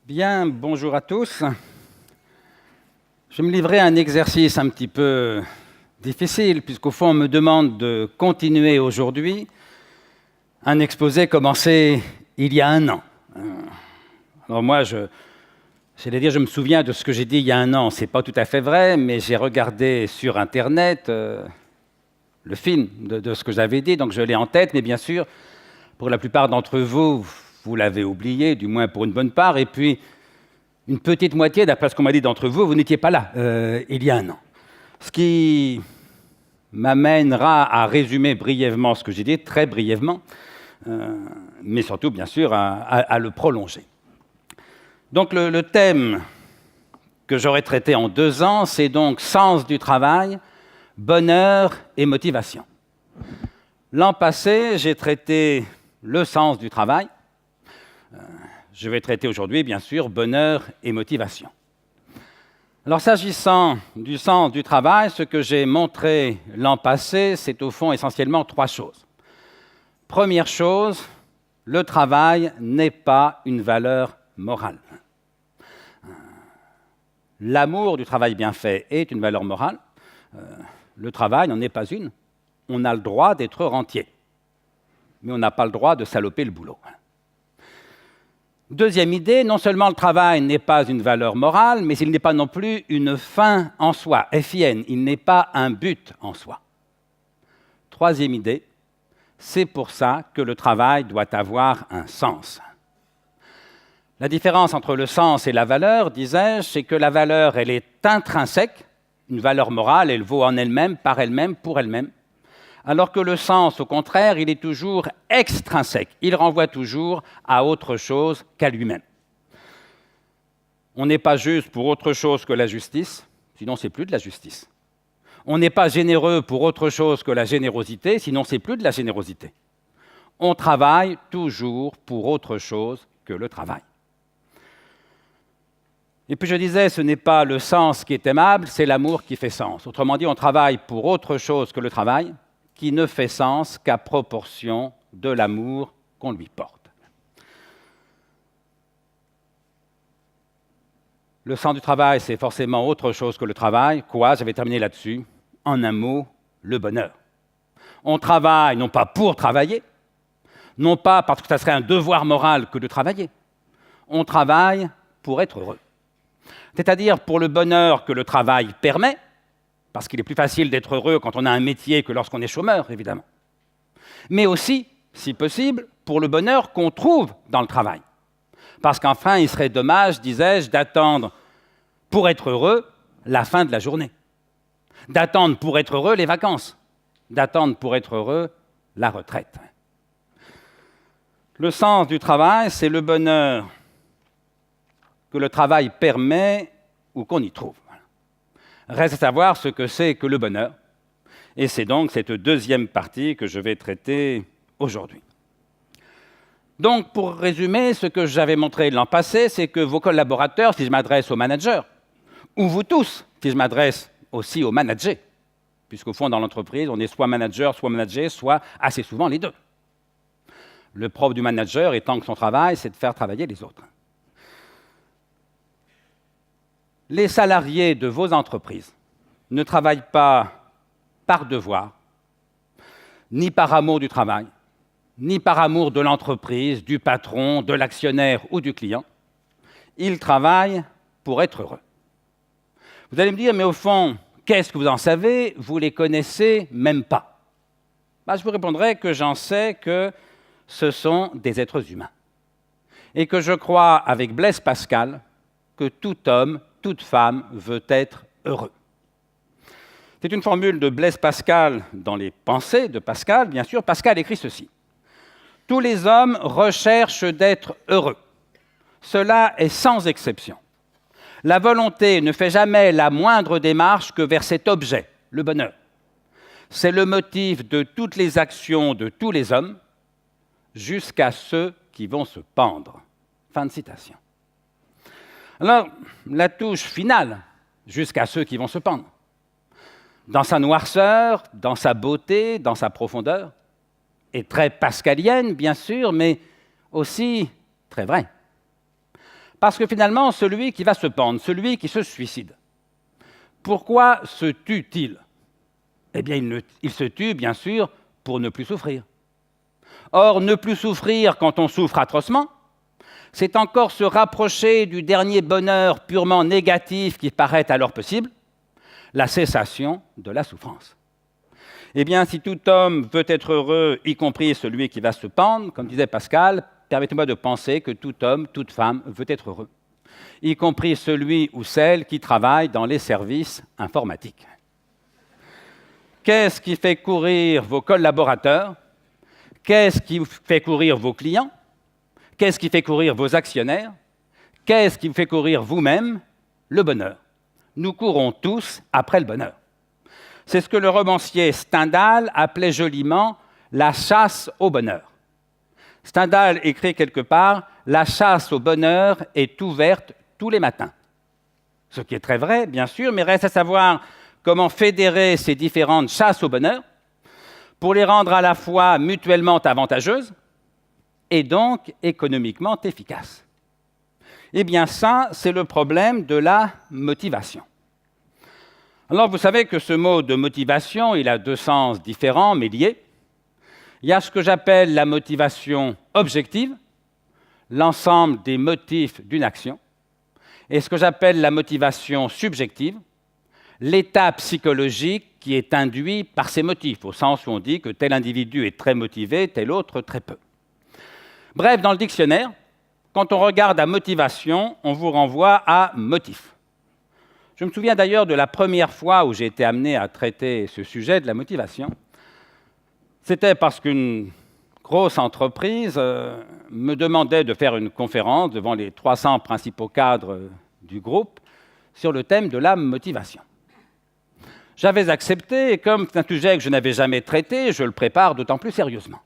Bien, bonjour à tous. Je vais me livrer à un exercice un petit peu difficile, puisqu'au fond, on me demande de continuer aujourd'hui un exposé commencé il y a un an. Alors moi, j'allais dire, je me souviens de ce que j'ai dit il y a un an. Ce n'est pas tout à fait vrai, mais j'ai regardé sur Internet le film de ce que j'avais dit, donc je l'ai en tête, mais bien sûr, pour la plupart d'entre vous, vous l'avez oublié, du moins pour une bonne part, et puis une petite moitié, d'après ce qu'on m'a dit d'entre vous, vous n'étiez pas là il y a un an. Ce qui m'amènera à résumer brièvement ce que j'ai dit, très brièvement, mais surtout, bien sûr, à le prolonger. Donc le thème que j'aurais traité en 2 ans, c'est donc sens du travail, bonheur et motivation. L'an passé, j'ai traité le sens du travail. Je vais traiter aujourd'hui, bien sûr, bonheur et motivation. Alors, s'agissant du sens du travail, ce que j'ai montré l'an passé, c'est au fond essentiellement 3 choses. Première chose, le travail n'est pas une valeur morale. L'amour du travail bien fait est une valeur morale. Le travail n'en est pas une. On a le droit d'être rentier, mais on n'a pas le droit de saloper le boulot. Deuxième idée, non seulement le travail n'est pas une valeur morale, mais il n'est pas non plus une fin en soi, FIN, il n'est pas un but en soi. Troisième idée, c'est pour ça que le travail doit avoir un sens. La différence entre le sens et la valeur, disais-je, c'est que la valeur, elle est intrinsèque, une valeur morale, elle vaut en elle-même, par elle-même, pour elle-même, alors que le sens, au contraire, il est toujours extrinsèque. Il renvoie toujours à autre chose qu'à lui-même. On n'est pas juste pour autre chose que la justice, sinon c'est plus de la justice. On n'est pas généreux pour autre chose que la générosité, sinon c'est plus de la générosité. On travaille toujours pour autre chose que le travail. Et puis je disais, ce n'est pas le sens qui est aimable, c'est l'amour qui fait sens. Autrement dit, on travaille pour autre chose que le travail, qui ne fait sens qu'à proportion de l'amour qu'on lui porte. Le sens du travail, c'est forcément autre chose que le travail. Quoi? J'avais terminé là-dessus. En un mot, le bonheur. On travaille non pas pour travailler, non pas parce que ça serait un devoir moral que de travailler. On travaille pour être heureux. C'est-à-dire pour le bonheur que le travail permet, parce qu'il est plus facile d'être heureux quand on a un métier que lorsqu'on est chômeur, évidemment. Mais aussi, si possible, pour le bonheur qu'on trouve dans le travail. Parce qu'enfin, il serait dommage, disais-je, d'attendre pour être heureux la fin de la journée. D'attendre pour être heureux les vacances. D'attendre pour être heureux la retraite. Le sens du travail, c'est le bonheur que le travail permet ou qu'on y trouve. Reste à savoir ce que c'est que le bonheur. Et c'est donc cette deuxième partie que je vais traiter aujourd'hui. Donc, pour résumer, ce que j'avais montré l'an passé, c'est que vos collaborateurs, si je m'adresse aux managers, ou vous tous, si je m'adresse aussi aux managers, puisqu'au fond, dans l'entreprise, on est soit manager, soit manager, soit assez souvent les deux. Le propre du manager étant que son travail, c'est de faire travailler les autres. Les salariés de vos entreprises ne travaillent pas par devoir, ni par amour du travail, ni par amour de l'entreprise, du patron, de l'actionnaire ou du client. Ils travaillent pour être heureux. Vous allez me dire, mais au fond, qu'est-ce que vous en savez? Vous les connaissez même pas. Je vous répondrai que j'en sais que ce sont des êtres humains. Et que je crois, avec Blaise Pascal, que tout homme, toute femme veut être heureux. C'est une formule de Blaise Pascal dans les pensées de Pascal, bien sûr. Pascal écrit ceci. Tous les hommes recherchent d'être heureux. Cela est sans exception. La volonté ne fait jamais la moindre démarche que vers cet objet, le bonheur. C'est le motif de toutes les actions de tous les hommes, jusqu'à ceux qui vont se pendre. Fin de citation. Alors, la touche finale, jusqu'à ceux qui vont se pendre, dans sa noirceur, dans sa beauté, dans sa profondeur, est très pascalienne, bien sûr, mais aussi très vraie. Parce que finalement, celui qui va se pendre, celui qui se suicide, pourquoi se tue-t-il? Eh bien, il se tue, bien sûr, pour ne plus souffrir. Or, ne plus souffrir quand on souffre atrocement, c'est encore se rapprocher du dernier bonheur purement négatif qui paraît alors possible, la cessation de la souffrance. Eh bien, si tout homme veut être heureux, y compris celui qui va se pendre, comme disait Pascal, permettez-moi de penser que tout homme, toute femme veut être heureux, y compris celui ou celle qui travaille dans les services informatiques. Qu'est-ce qui fait courir vos collaborateurs? Qu'est-ce qui fait courir vos clients? Qu'est-ce qui fait courir vos actionnaires? Qu'est-ce qui fait courir vous-même? Le bonheur. Nous courons tous après le bonheur. C'est ce que le romancier Stendhal appelait joliment la chasse au bonheur. Stendhal écrit quelque part « La chasse au bonheur est ouverte tous les matins ». Ce qui est très vrai, bien sûr, mais reste à savoir comment fédérer ces différentes chasses au bonheur pour les rendre à la fois mutuellement avantageuses et donc économiquement efficaces. Eh bien ça, c'est le problème de la motivation. Alors vous savez que ce mot de motivation, il a deux sens différents mais liés. Il y a ce que j'appelle la motivation objective, l'ensemble des motifs d'une action, et ce que j'appelle la motivation subjective, l'état psychologique qui est induit par ces motifs, au sens où on dit que tel individu est très motivé, tel autre très peu. Bref, dans le dictionnaire, quand on regarde à motivation, on vous renvoie à motif. Je me souviens d'ailleurs de la première fois où j'ai été amené à traiter ce sujet de la motivation. C'était parce qu'une grosse entreprise me demandait de faire une conférence devant les 300 principaux cadres du groupe sur le thème de la motivation. J'avais accepté, et comme c'est un sujet que je n'avais jamais traité, je le prépare d'autant plus sérieusement.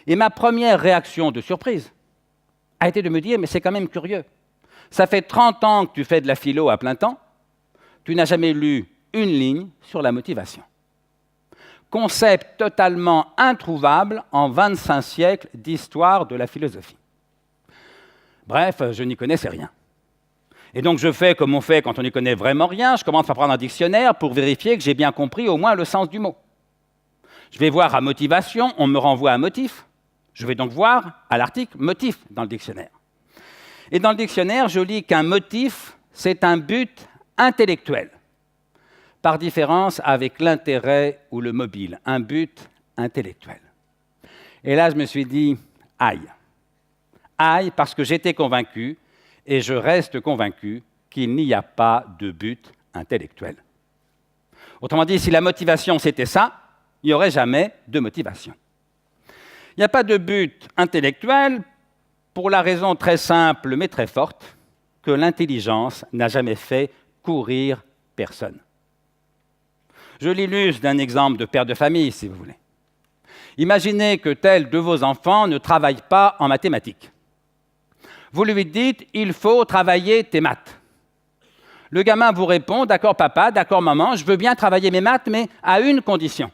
Et ma première réaction de surprise a été de me dire « mais c'est quand même curieux. Ça fait 30 ans que tu fais de la philo à plein temps, tu n'as jamais lu une ligne sur la motivation. » Concept totalement introuvable en 25 siècles d'histoire de la philosophie. Bref, je n'y connaissais rien. Et donc je fais comme on fait quand on n'y connaît vraiment rien, je commence à prendre un dictionnaire pour vérifier que j'ai bien compris au moins le sens du mot. Je vais voir à motivation, on me renvoie à motif. Je vais donc voir à l'article motif dans le dictionnaire. Et dans le dictionnaire, je lis qu'un motif, c'est un but intellectuel, par différence avec l'intérêt ou le mobile, un but intellectuel. Et là, je me suis dit, aïe. Aïe, parce que j'étais convaincu, et je reste convaincu, qu'il n'y a pas de but intellectuel. Autrement dit, si la motivation c'était ça, il n'y aurait jamais de motivation. Il n'y a pas de but intellectuel pour la raison très simple mais très forte que l'intelligence n'a jamais fait courir personne. Je l'illustre d'un exemple de père de famille, si vous voulez. Imaginez que tel de vos enfants ne travaille pas en mathématiques. Vous lui dites « il faut travailler tes maths ». Le gamin vous répond « d'accord papa, d'accord maman, je veux bien travailler mes maths, mais à une condition.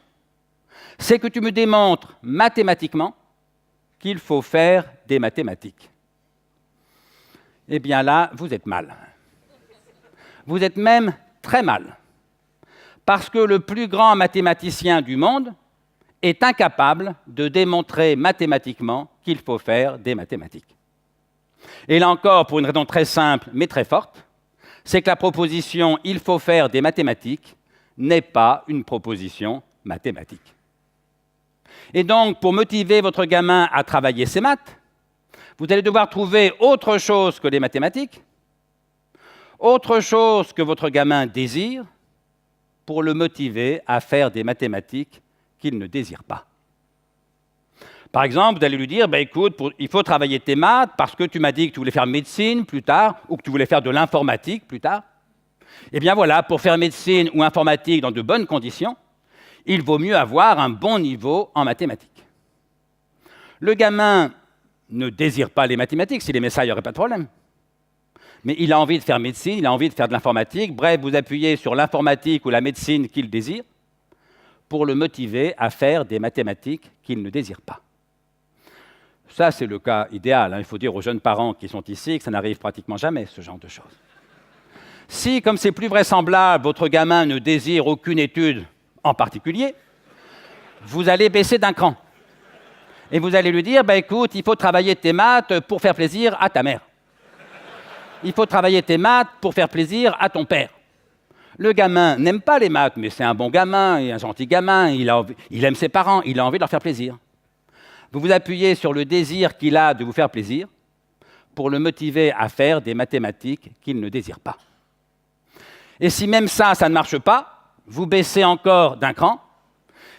C'est que tu me démontres mathématiquement qu'il faut faire des mathématiques. » Eh bien là, vous êtes mal. Vous êtes même très mal. Parce que le plus grand mathématicien du monde est incapable de démontrer mathématiquement qu'il faut faire des mathématiques. Et là encore, pour une raison très simple mais très forte, c'est que la proposition « il faut faire des mathématiques » n'est pas une proposition mathématique. Et donc, pour motiver votre gamin à travailler ses maths, vous allez devoir trouver autre chose que les mathématiques, autre chose que votre gamin désire, pour le motiver à faire des mathématiques qu'il ne désire pas. Par exemple, vous allez lui dire, écoute, il faut travailler tes maths parce que tu m'as dit que tu voulais faire médecine plus tard ou que tu voulais faire de l'informatique plus tard. Eh bien voilà, pour faire médecine ou informatique dans de bonnes conditions, il vaut mieux avoir un bon niveau en mathématiques. Le gamin ne désire pas les mathématiques, s'il aimait ça, il n'y aurait pas de problème. Mais il a envie de faire médecine, il a envie de faire de l'informatique, bref, vous appuyez sur l'informatique ou la médecine qu'il désire pour le motiver à faire des mathématiques qu'il ne désire pas. Ça, c'est le cas idéal. Il faut dire aux jeunes parents qui sont ici que ça n'arrive pratiquement jamais, ce genre de choses. Si, comme c'est plus vraisemblable, votre gamin ne désire aucune étude en particulier, vous allez baisser d'un cran. Et vous allez lui dire, écoute, il faut travailler tes maths pour faire plaisir à ta mère. Il faut travailler tes maths pour faire plaisir à ton père. Le gamin n'aime pas les maths, mais c'est un bon gamin, un gentil gamin, il aime ses parents, il a envie de leur faire plaisir. Vous vous appuyez sur le désir qu'il a de vous faire plaisir pour le motiver à faire des mathématiques qu'il ne désire pas. Et si même ça ne marche pas, vous baissez encore d'un cran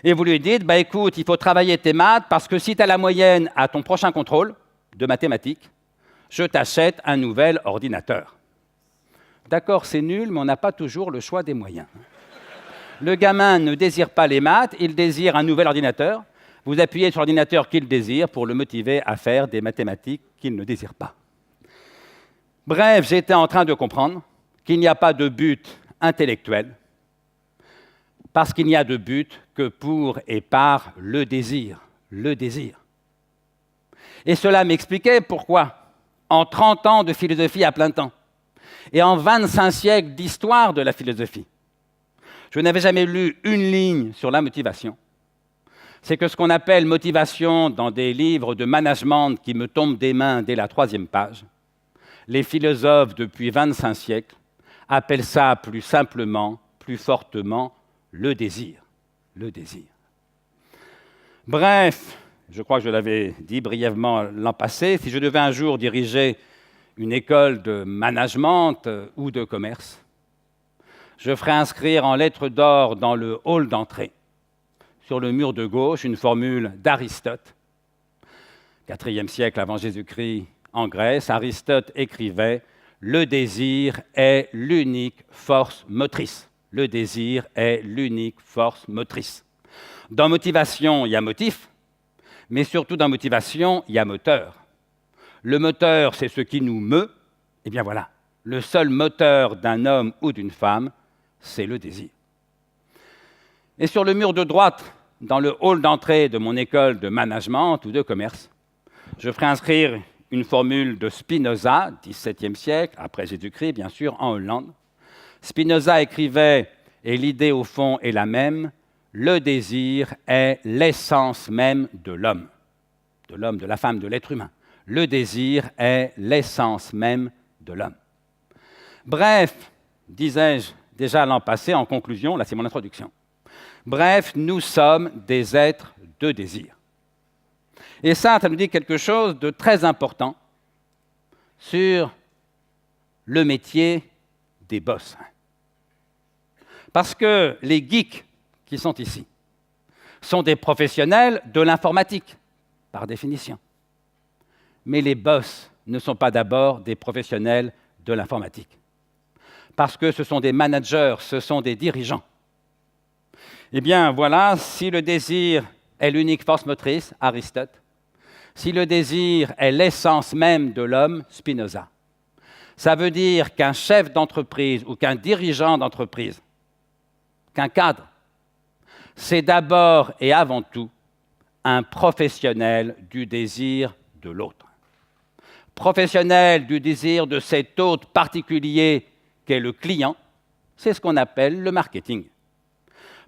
et vous lui dites, écoute, il faut travailler tes maths parce que si tu as la moyenne à ton prochain contrôle de mathématiques, je t'achète un nouvel ordinateur. D'accord, c'est nul, mais on n'a pas toujours le choix des moyens. Le gamin ne désire pas les maths, il désire un nouvel ordinateur. Vous appuyez sur l'ordinateur qu'il désire pour le motiver à faire des mathématiques qu'il ne désire pas. Bref, j'étais en train de comprendre qu'il n'y a pas de but intellectuel, parce qu'il n'y a de but que pour et par le désir. Le désir. Et cela m'expliquait pourquoi, en 30 ans de philosophie à plein temps, et en 25 siècles d'histoire de la philosophie, je n'avais jamais lu une ligne sur la motivation. C'est que ce qu'on appelle motivation dans des livres de management qui me tombent des mains dès la 3e page, les philosophes depuis 25 siècles appellent ça plus simplement, plus fortement, le désir. Le désir. Bref, je crois que je l'avais dit brièvement l'an passé, si je devais un jour diriger une école de management ou de commerce, je ferais inscrire en lettres d'or dans le hall d'entrée, sur le mur de gauche, une formule d'Aristote. 4e siècle avant Jésus-Christ, en Grèce, Aristote écrivait « Le désir est l'unique force motrice ». Le désir est l'unique force motrice. Dans motivation, il y a motif, mais surtout dans motivation, il y a moteur. Le moteur, c'est ce qui nous meut. Eh bien voilà, le seul moteur d'un homme ou d'une femme, c'est le désir. Et sur le mur de droite, dans le hall d'entrée de mon école de management ou de commerce, je ferai inscrire une formule de Spinoza, 17e siècle, après Jésus-Christ, bien sûr, en Hollande. Spinoza écrivait, et l'idée au fond est la même, le désir est l'essence même de l'homme, de la femme, de l'être humain. Le désir est l'essence même de l'homme. Bref, disais-je déjà l'an passé, en conclusion, là c'est mon introduction. Bref, nous sommes des êtres de désir. Et ça nous dit quelque chose de très important sur le métier des boss. Parce que les geeks qui sont ici sont des professionnels de l'informatique, par définition. Mais les boss ne sont pas d'abord des professionnels de l'informatique. Parce que ce sont des managers, ce sont des dirigeants. Eh bien, voilà, si le désir est l'unique force motrice, Aristote, si le désir est l'essence même de l'homme, Spinoza, ça veut dire qu'un chef d'entreprise ou qu'un dirigeant d'entreprise, qu'un cadre, c'est d'abord et avant tout un professionnel du désir de l'autre. Professionnel du désir de cet autre particulier qu'est le client, c'est ce qu'on appelle le marketing.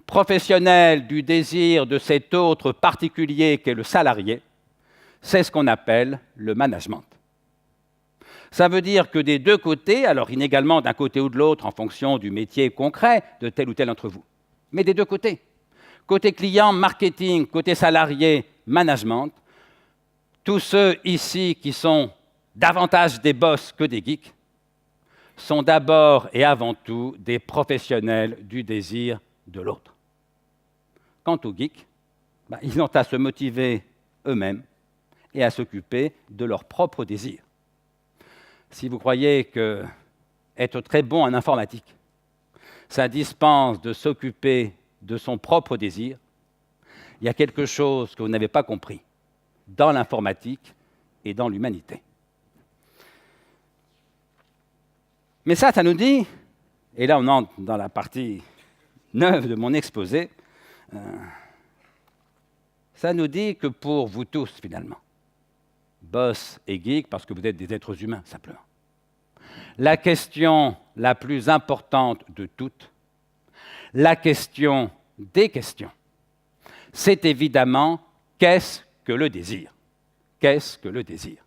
Professionnel du désir de cet autre particulier qu'est le salarié, c'est ce qu'on appelle le management. Ça veut dire que des deux côtés, alors inégalement d'un côté ou de l'autre en fonction du métier concret de tel ou tel d'entre vous, mais des deux côtés, côté client, marketing, côté salarié, management, tous ceux ici qui sont davantage des boss que des geeks sont d'abord et avant tout des professionnels du désir de l'autre. Quant aux geeks, ils ont à se motiver eux-mêmes et à s'occuper de leur propre désir. Si vous croyez que être très bon en informatique, ça dispense de s'occuper de son propre désir, il y a quelque chose que vous n'avez pas compris dans l'informatique et dans l'humanité. Mais ça nous dit, et là on entre dans la partie neuve de mon exposé, ça nous dit que pour vous tous, finalement, boss et geek parce que vous êtes des êtres humains, simplement. La question la plus importante de toutes, la question des questions, c'est évidemment qu'est-ce que le désir? Qu'est-ce que le désir?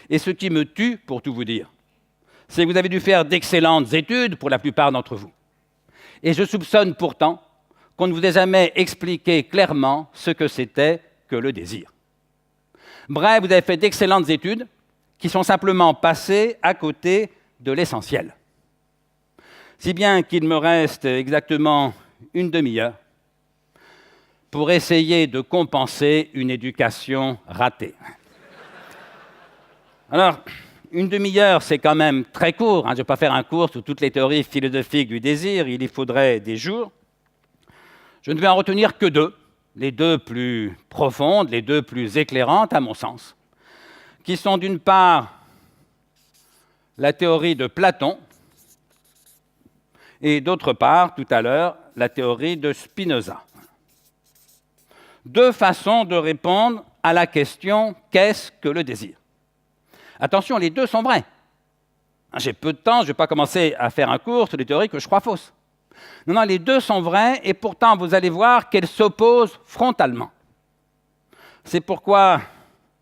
Et ce qui me tue, pour tout vous dire, c'est que vous avez dû faire d'excellentes études pour la plupart d'entre vous. Et je soupçonne pourtant qu'on ne vous ait jamais expliqué clairement ce que c'était que le désir. Bref, vous avez fait d'excellentes études qui sont simplement passées à côté de l'essentiel. Si bien qu'il me reste exactement une demi-heure pour essayer de compenser une éducation ratée. Alors, une demi-heure, c'est quand même très court. Je ne vais pas faire un cours sur toutes les théories philosophiques du désir, il y faudrait des jours. Je ne vais en retenir que deux, les deux plus profondes, les deux plus éclairantes à mon sens, qui sont d'une part la théorie de Platon et d'autre part, tout à l'heure, la théorie de Spinoza. Deux façons de répondre à la question « qu'est-ce que le désir ?» Attention, les deux sont vrais. J'ai peu de temps, je ne vais pas commencer à faire un cours sur des théories que je crois fausses. Non, les deux sont vraies et pourtant vous allez voir qu'elles s'opposent frontalement. C'est pourquoi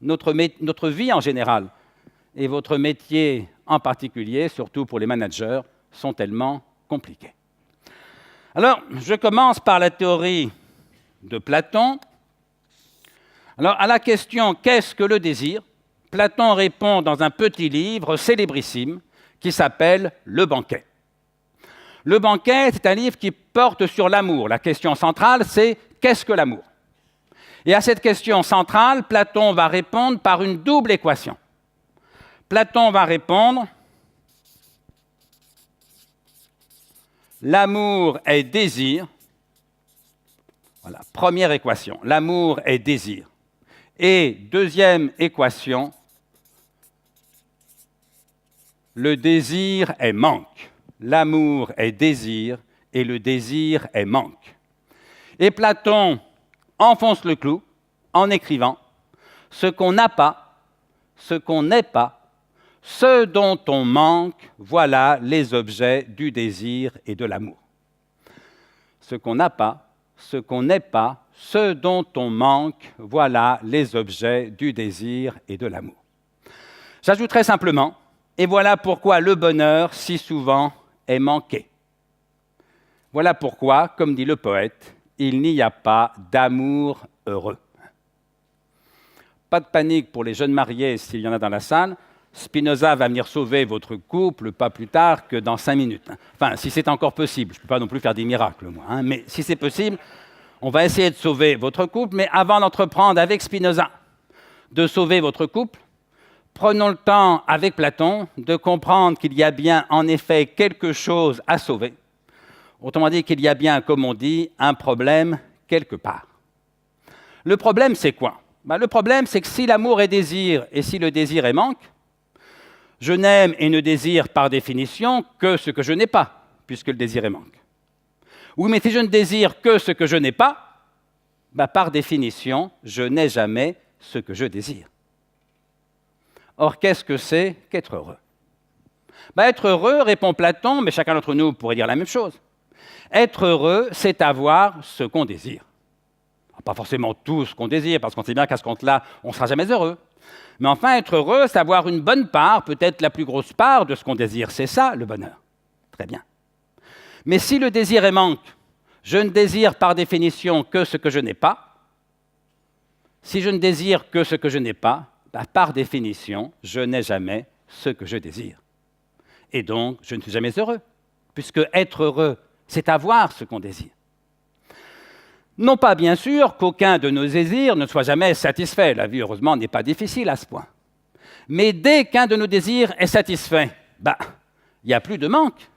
notre vie en général et votre métier en particulier, surtout pour les managers, sont tellement compliqués. Alors, je commence par la théorie de Platon. Alors, à la question « qu'est-ce que le désir ?» Platon répond dans un petit livre célébrissime qui s'appelle « Le banquet ». Le banquet, c'est un livre qui porte sur l'amour. La question centrale, c'est « qu'est-ce que l'amour ?» Et à cette question centrale, Platon va répondre par une double équation. Platon va répondre « l'amour est désir ». Voilà, première équation, l'amour est désir. Et deuxième équation, le désir est manque. L'amour est désir et le désir est manque. Et Platon enfonce le clou en écrivant « ce qu'on n'a pas, ce qu'on n'est pas, ce dont on manque, voilà les objets du désir et de l'amour. » Ce qu'on n'a pas, ce qu'on n'est pas, ce dont on manque, voilà les objets du désir et de l'amour. J'ajouterai simplement, et voilà pourquoi le bonheur, si souvent, est manqué. Voilà pourquoi, comme dit le poète, il n'y a pas d'amour heureux. Pas de panique pour les jeunes mariés s'il y en a dans la salle. Spinoza va venir sauver votre couple pas plus tard que dans 5 minutes. Enfin, si c'est encore possible. Je ne peux pas non plus faire des miracles, moi. Mais si c'est possible, on va essayer de sauver votre couple. Mais avant d'entreprendre avec Spinoza de sauver votre couple, prenons le temps avec Platon de comprendre qu'il y a bien en effet quelque chose à sauver. Autrement dit, qu'il y a bien, comme on dit, un problème quelque part. Le problème, c'est quoi? Le problème, c'est que si l'amour est désir et si le désir est manque, je n'aime et ne désire par définition que ce que je n'ai pas, puisque le désir est manque. Oui, mais si je ne désire que ce que je n'ai pas, par définition, je n'ai jamais ce que je désire. Or, qu'est-ce que c'est qu'être heureux? Être heureux, répond Platon, mais chacun d'entre nous pourrait dire la même chose. Être heureux, c'est avoir ce qu'on désire. Pas forcément tout ce qu'on désire, parce qu'on sait bien qu'à ce compte-là, on ne sera jamais heureux. Mais enfin, être heureux, c'est avoir une bonne part, peut-être la plus grosse part de ce qu'on désire. C'est ça, le bonheur. Très bien. Mais si le désir est manque, je ne désire par définition que ce que je n'ai pas. Si je ne désire que ce que je n'ai pas, par définition, je n'ai jamais ce que je désire. Et donc, je ne suis jamais heureux, puisque être heureux, c'est avoir ce qu'on désire. Non pas, bien sûr, qu'aucun de nos désirs ne soit jamais satisfait. La vie, heureusement, n'est pas difficile à ce point. Mais dès qu'un de nos désirs est satisfait, il n'y a plus de manque,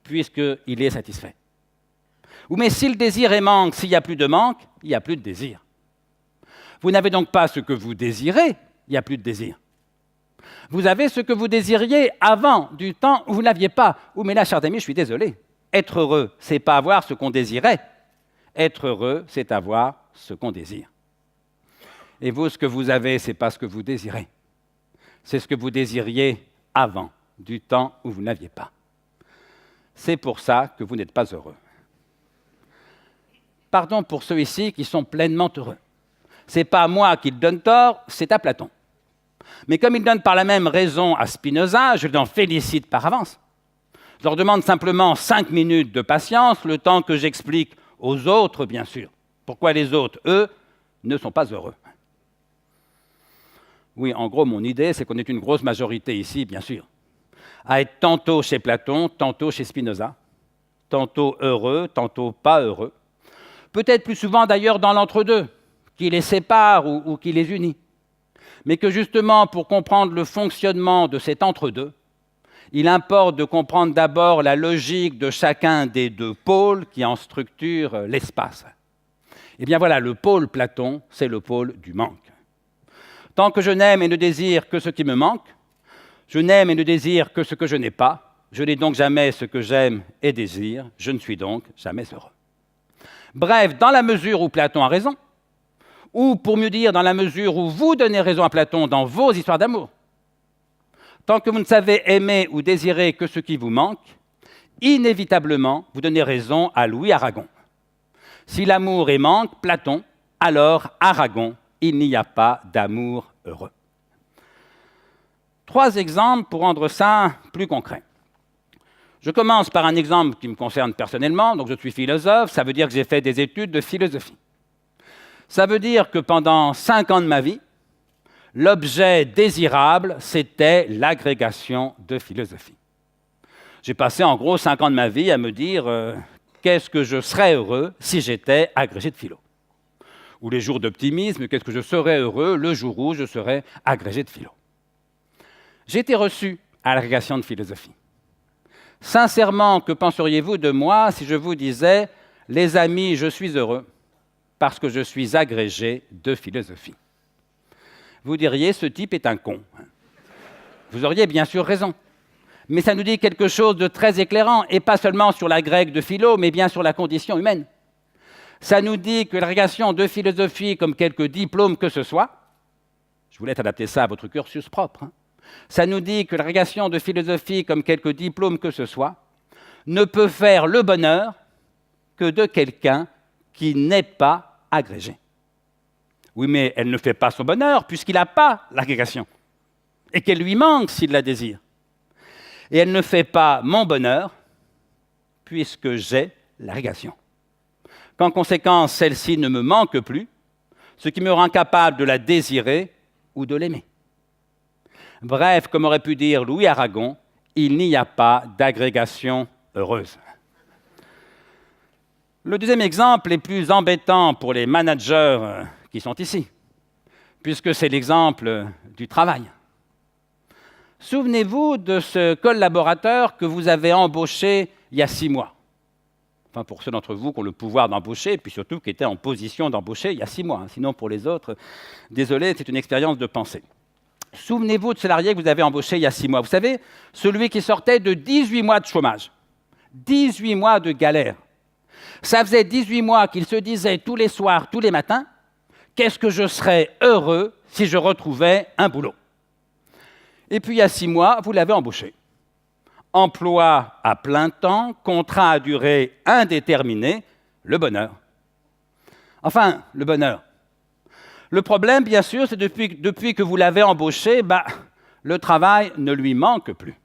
puisqu'il est satisfait. Ou mais si le désir est manque, s'il n'y a plus de manque, il n'y a plus de désir. Vous n'avez donc pas ce que vous désirez, il n'y a plus de désir. Vous avez ce que vous désiriez avant, du temps où vous ne l'aviez pas. Ou mais là, chers amis, je suis désolé. Être heureux, ce n'est pas avoir ce qu'on désirait. Être heureux, c'est avoir ce qu'on désire. Et vous, ce que vous avez, ce n'est pas ce que vous désirez. C'est ce que vous désiriez avant, du temps où vous n'aviez pas. C'est pour ça que vous n'êtes pas heureux. Pardon pour ceux ici qui sont pleinement heureux. Ce n'est pas à moi qu'il donne tort, c'est à Platon. Mais comme il donne par la même raison à Spinoza, je l'en félicite par avance. Je leur demande simplement 5 minutes de patience, le temps que j'explique aux autres, bien sûr, pourquoi les autres, eux, ne sont pas heureux. Oui, en gros, mon idée, c'est qu'on est une grosse majorité ici, bien sûr, à être tantôt chez Platon, tantôt chez Spinoza, tantôt heureux, tantôt pas heureux. Peut-être plus souvent d'ailleurs dans l'entre-deux, qui les sépare ou qui les unit. Mais que justement, pour comprendre le fonctionnement de cet entre-deux, il importe de comprendre d'abord la logique de chacun des deux pôles qui en structurent l'espace. Eh bien voilà, le pôle Platon, c'est le pôle du manque. Tant que je n'aime et ne désire que ce qui me manque, je n'aime et ne désire que ce que je n'ai pas, je n'ai donc jamais ce que j'aime et désire, je ne suis donc jamais heureux. Bref, dans la mesure où Platon a raison, ou pour mieux dire, dans la mesure où vous donnez raison à Platon dans vos histoires d'amour, tant que vous ne savez aimer ou désirer que ce qui vous manque, inévitablement, vous donnez raison à Louis Aragon. Si l'amour est manque, Platon, alors Aragon, il n'y a pas d'amour heureux. 3 exemples pour rendre ça plus concret. Je commence par un exemple qui me concerne personnellement, donc je suis philosophe, ça veut dire que j'ai fait des études de philosophie. Ça veut dire que pendant 5 ans de ma vie, l'objet désirable, c'était l'agrégation de philosophie. J'ai passé en gros 5 ans de ma vie à me dire qu'est-ce que je serais heureux si j'étais agrégé de philo. Ou les jours d'optimisme, qu'est-ce que je serais heureux le jour où je serais agrégé de philo. J'ai été reçu à l'agrégation de philosophie. Sincèrement, que penseriez-vous de moi si je vous disais « Les amis, je suis heureux parce que je suis agrégé de philosophie ». Vous diriez, ce type est un con. Vous auriez bien sûr raison. Mais ça nous dit quelque chose de très éclairant, et pas seulement sur la grecque de philo, mais bien sur la condition humaine. Ça nous dit que l'agrégation de philosophie, comme quelque diplôme que ce soit, je vous laisse adapter ça à votre cursus propre, ça nous dit que l'agrégation de philosophie, comme quelque diplôme que ce soit, ne peut faire le bonheur que de quelqu'un qui n'est pas agrégé. Oui, mais elle ne fait pas son bonheur puisqu'il n'a pas l'agrégation et qu'elle lui manque s'il la désire. Et elle ne fait pas mon bonheur puisque j'ai l'agrégation. Qu'en conséquence, celle-ci ne me manque plus, ce qui me rend capable de la désirer ou de l'aimer. Bref, comme aurait pu dire Louis Aragon, il n'y a pas d'agrégation heureuse. Le deuxième exemple est plus embêtant pour les managers qui sont ici, puisque c'est l'exemple du travail. Souvenez-vous de ce collaborateur que vous avez embauché il y a 6 mois. Enfin, pour ceux d'entre vous qui ont le pouvoir d'embaucher, puis surtout qui étaient en position d'embaucher il y a 6 mois. Sinon, pour les autres, désolé, c'est une expérience de pensée. Souvenez-vous de ce salarié que vous avez embauché il y a 6 mois. Vous savez, celui qui sortait de 18 mois de chômage, 18 mois de galère. Ça faisait 18 mois qu'il se disait tous les soirs, tous les matins, qu'est-ce que je serais heureux si je retrouvais un boulot. Et puis il y a 6 mois, vous l'avez embauché. Emploi à plein temps, contrat à durée indéterminée, le bonheur. Enfin, le bonheur. Le problème, bien sûr, c'est depuis que vous l'avez embauché, le travail ne lui manque plus.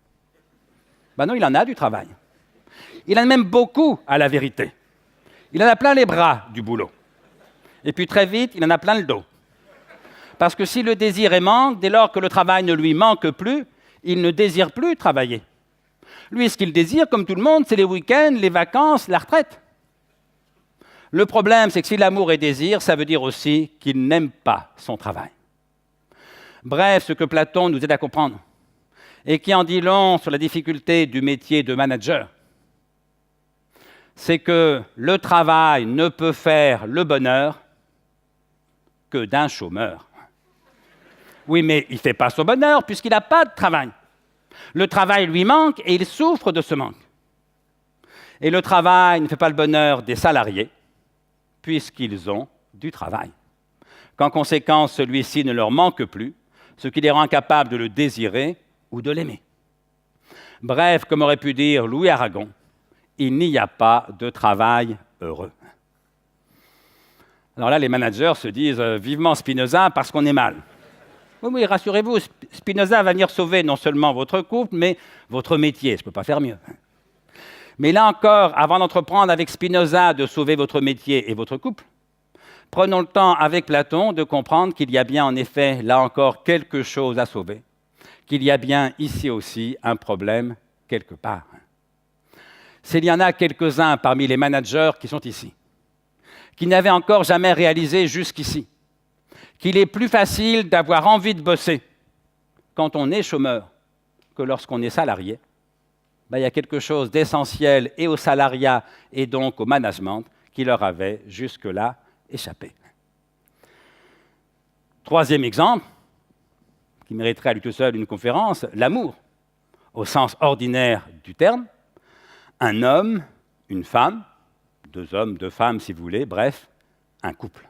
Non, il en a du travail. Il en a même beaucoup, à la vérité. Il en a plein les bras du boulot. Et puis très vite, il en a plein le dos. Parce que si le désir est manque, dès lors que le travail ne lui manque plus, il ne désire plus travailler. Lui, ce qu'il désire, comme tout le monde, c'est les week-ends, les vacances, la retraite. Le problème, c'est que si l'amour est désir, ça veut dire aussi qu'il n'aime pas son travail. Bref, ce que Platon nous aide à comprendre, et qui en dit long sur la difficulté du métier de manager, c'est que le travail ne peut faire le bonheur que d'un chômeur. Oui, mais il ne fait pas son bonheur puisqu'il n'a pas de travail. Le travail lui manque et il souffre de ce manque. Et le travail ne fait pas le bonheur des salariés puisqu'ils ont du travail. qu'en conséquence, celui-ci ne leur manque plus, ce qui les rend capables de le désirer ou de l'aimer. Bref, comme aurait pu dire Louis Aragon, il n'y a pas de travail heureux. Alors là, les managers se disent vivement Spinoza parce qu'on est mal. Oui, rassurez-vous, Spinoza va venir sauver non seulement votre couple, mais votre métier. Je ne peux pas faire mieux. Mais là encore, avant d'entreprendre avec Spinoza de sauver votre métier et votre couple, prenons le temps avec Platon de comprendre qu'il y a bien en effet, là encore, quelque chose à sauver, qu'il y a bien ici aussi un problème quelque part. S'il y en a quelques-uns parmi les managers qui sont ici, qui n'avaient encore jamais réalisé jusqu'ici qu'il est plus facile d'avoir envie de bosser quand on est chômeur que lorsqu'on est salarié, il y a quelque chose d'essentiel et au salariat et donc au management qui leur avait jusque-là échappé. Troisième exemple, qui mériterait à lui tout seul une conférence, l'amour, au sens ordinaire du terme. Un homme, une femme, deux hommes, deux femmes si vous voulez, bref, un couple.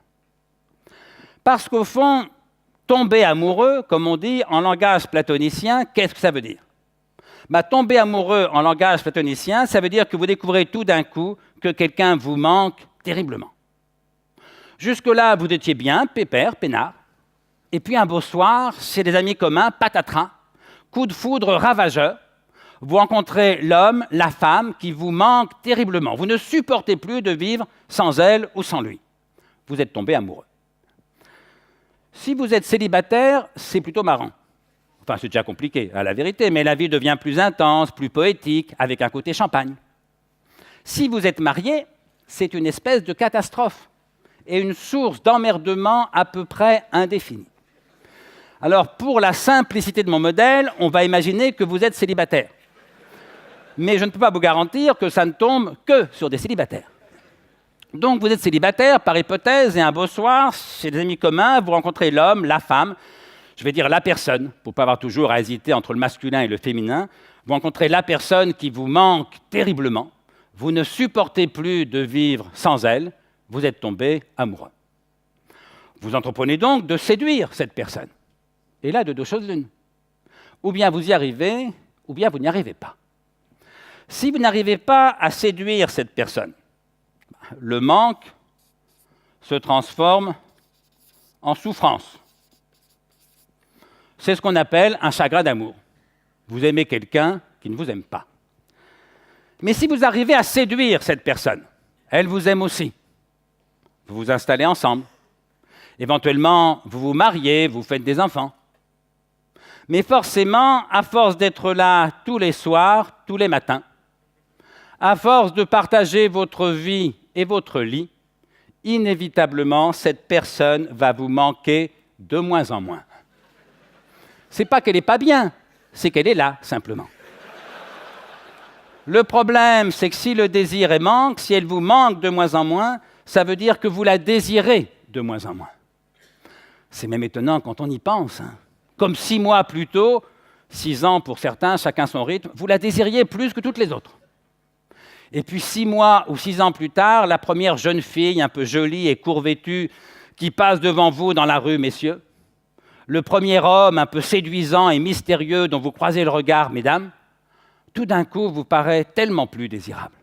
Parce qu'au fond, tomber amoureux, comme on dit en langage platonicien, qu'est-ce que ça veut dire ? Tomber amoureux en langage platonicien, ça veut dire que vous découvrez tout d'un coup que quelqu'un vous manque terriblement. Jusque-là, vous étiez bien, pépère, peinard, et puis un beau soir, chez des amis communs, patatras, coup de foudre ravageur, vous rencontrez l'homme, la femme qui vous manque terriblement. Vous ne supportez plus de vivre sans elle ou sans lui. Vous êtes tombé amoureux. Si vous êtes célibataire, c'est plutôt marrant. Enfin, c'est déjà compliqué, à la vérité, mais la vie devient plus intense, plus poétique, avec un côté champagne. Si vous êtes marié, c'est une espèce de catastrophe et une source d'emmerdement à peu près indéfinie. Alors, pour la simplicité de mon modèle, on va imaginer que vous êtes célibataire. Mais je ne peux pas vous garantir que ça ne tombe que sur des célibataires. Donc, vous êtes célibataire, par hypothèse, et un beau soir, chez des amis communs, vous rencontrez l'homme, la femme, je vais dire la personne, pour ne pas avoir toujours à hésiter entre le masculin et le féminin. Vous rencontrez la personne qui vous manque terriblement, vous ne supportez plus de vivre sans elle, vous êtes tombé amoureux. Vous entreprenez donc de séduire cette personne. Et là, de deux choses l'une. Ou bien vous y arrivez, ou bien vous n'y arrivez pas. Si vous n'arrivez pas à séduire cette personne, le manque se transforme en souffrance. C'est ce qu'on appelle un chagrin d'amour. Vous aimez quelqu'un qui ne vous aime pas. Mais si vous arrivez à séduire cette personne, elle vous aime aussi. Vous vous installez ensemble. Éventuellement, vous vous mariez, vous faites des enfants. Mais forcément, à force d'être là tous les soirs, tous les matins, à force de partager votre vie et votre lit, inévitablement, cette personne va vous manquer de moins en moins. C'est pas qu'elle n'est pas bien, c'est qu'elle est là, simplement. Le problème, c'est que si le désir est manque, si elle vous manque de moins en moins, ça veut dire que vous la désirez de moins en moins. C'est même étonnant quand on y pense. Comme 6 mois plus tôt, 6 ans pour certains, chacun son rythme, vous la désiriez plus que toutes les autres. Et puis 6 mois ou 6 ans plus tard, la première jeune fille un peu jolie et court-vêtue qui passe devant vous dans la rue, messieurs, le premier homme un peu séduisant et mystérieux dont vous croisez le regard, mesdames, tout d'un coup vous paraît tellement plus désirable.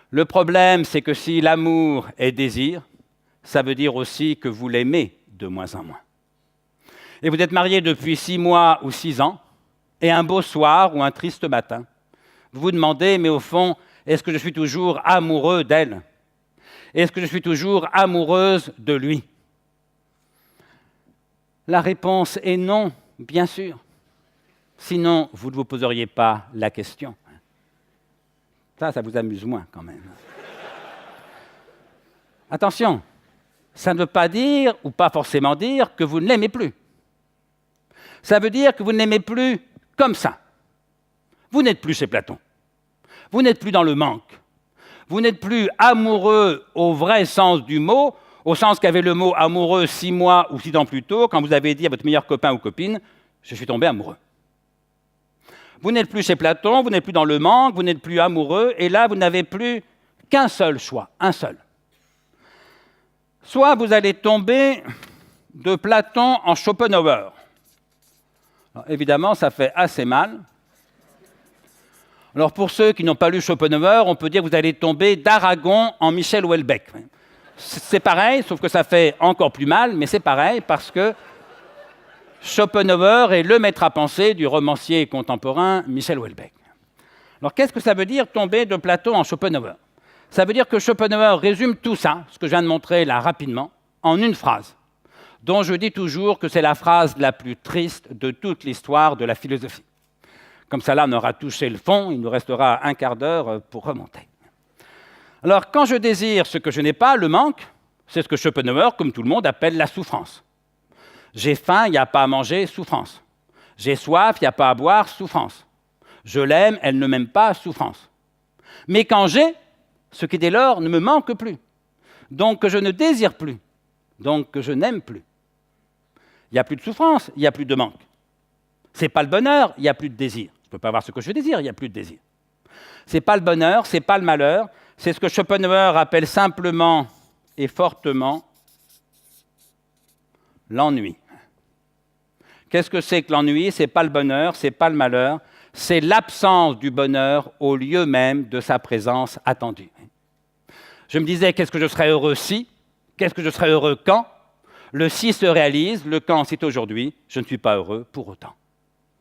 Le problème, c'est que si l'amour est désir, ça veut dire aussi que vous l'aimez de moins en moins. Et vous êtes mariés depuis 6 mois ou 6 ans, et un beau soir ou un triste matin, vous vous demandez, mais au fond, est-ce que je suis toujours amoureux d'elle ? Est-ce que je suis toujours amoureuse de lui ? La réponse est non, bien sûr. Sinon, vous ne vous poseriez pas la question. Ça vous amuse moins quand même. Attention, ça ne veut pas dire, ou pas forcément dire, que vous ne l'aimez plus. Ça veut dire que vous ne l'aimez plus comme ça. Vous n'êtes plus chez Platon. Vous n'êtes plus dans le manque. Vous n'êtes plus amoureux au vrai sens du mot, au sens qu'avait le mot amoureux 6 mois ou 6 ans plus tôt, quand vous avez dit à votre meilleur copain ou copine « je suis tombé amoureux ». Vous n'êtes plus chez Platon, vous n'êtes plus dans le manque, vous n'êtes plus amoureux, et là, vous n'avez plus qu'un seul choix, un seul. soit vous allez tomber de Platon en Schopenhauer. Alors, évidemment, ça fait assez mal. Alors pour ceux qui n'ont pas lu Schopenhauer, on peut dire que vous allez tomber d'Aragon en Michel Houellebecq. C'est pareil, sauf que ça fait encore plus mal, mais c'est pareil parce que Schopenhauer est le maître à penser du romancier contemporain Michel Houellebecq. Alors qu'est-ce que ça veut dire tomber de Platon en Schopenhauer? Ça veut dire que Schopenhauer résume tout ça, ce que je viens de montrer là rapidement, en une phrase, dont je dis toujours que c'est la phrase la plus triste de toute l'histoire de la philosophie. Comme ça, là, on aura touché le fond, il nous restera un quart d'heure pour remonter. Alors, quand je désire ce que je n'ai pas, le manque, c'est ce que Schopenhauer, comme tout le monde, appelle la souffrance. J'ai faim, il n'y a pas à manger, souffrance. J'ai soif, il n'y a pas à boire, souffrance. Je l'aime, elle ne m'aime pas, souffrance. Mais quand j'ai, ce qui dès lors ne me manque plus, donc que je ne désire plus, donc que je n'aime plus. Il n'y a plus de souffrance, il n'y a plus de manque. Ce n'est pas le bonheur, il n'y a plus de désir. Je ne peux pas avoir ce que je désire, il n'y a plus de désir. Ce n'est pas le bonheur, ce n'est pas le malheur, c'est ce que Schopenhauer appelle simplement et fortement l'ennui. Qu'est-ce que c'est que l'ennui? Ce n'est pas le bonheur, ce n'est pas le malheur, c'est l'absence du bonheur au lieu même de sa présence attendue. Je me disais, qu'est-ce que je serais heureux si? Qu'est-ce que je serais heureux quand? Le si se réalise, le quand c'est aujourd'hui, je ne suis pas heureux pour autant.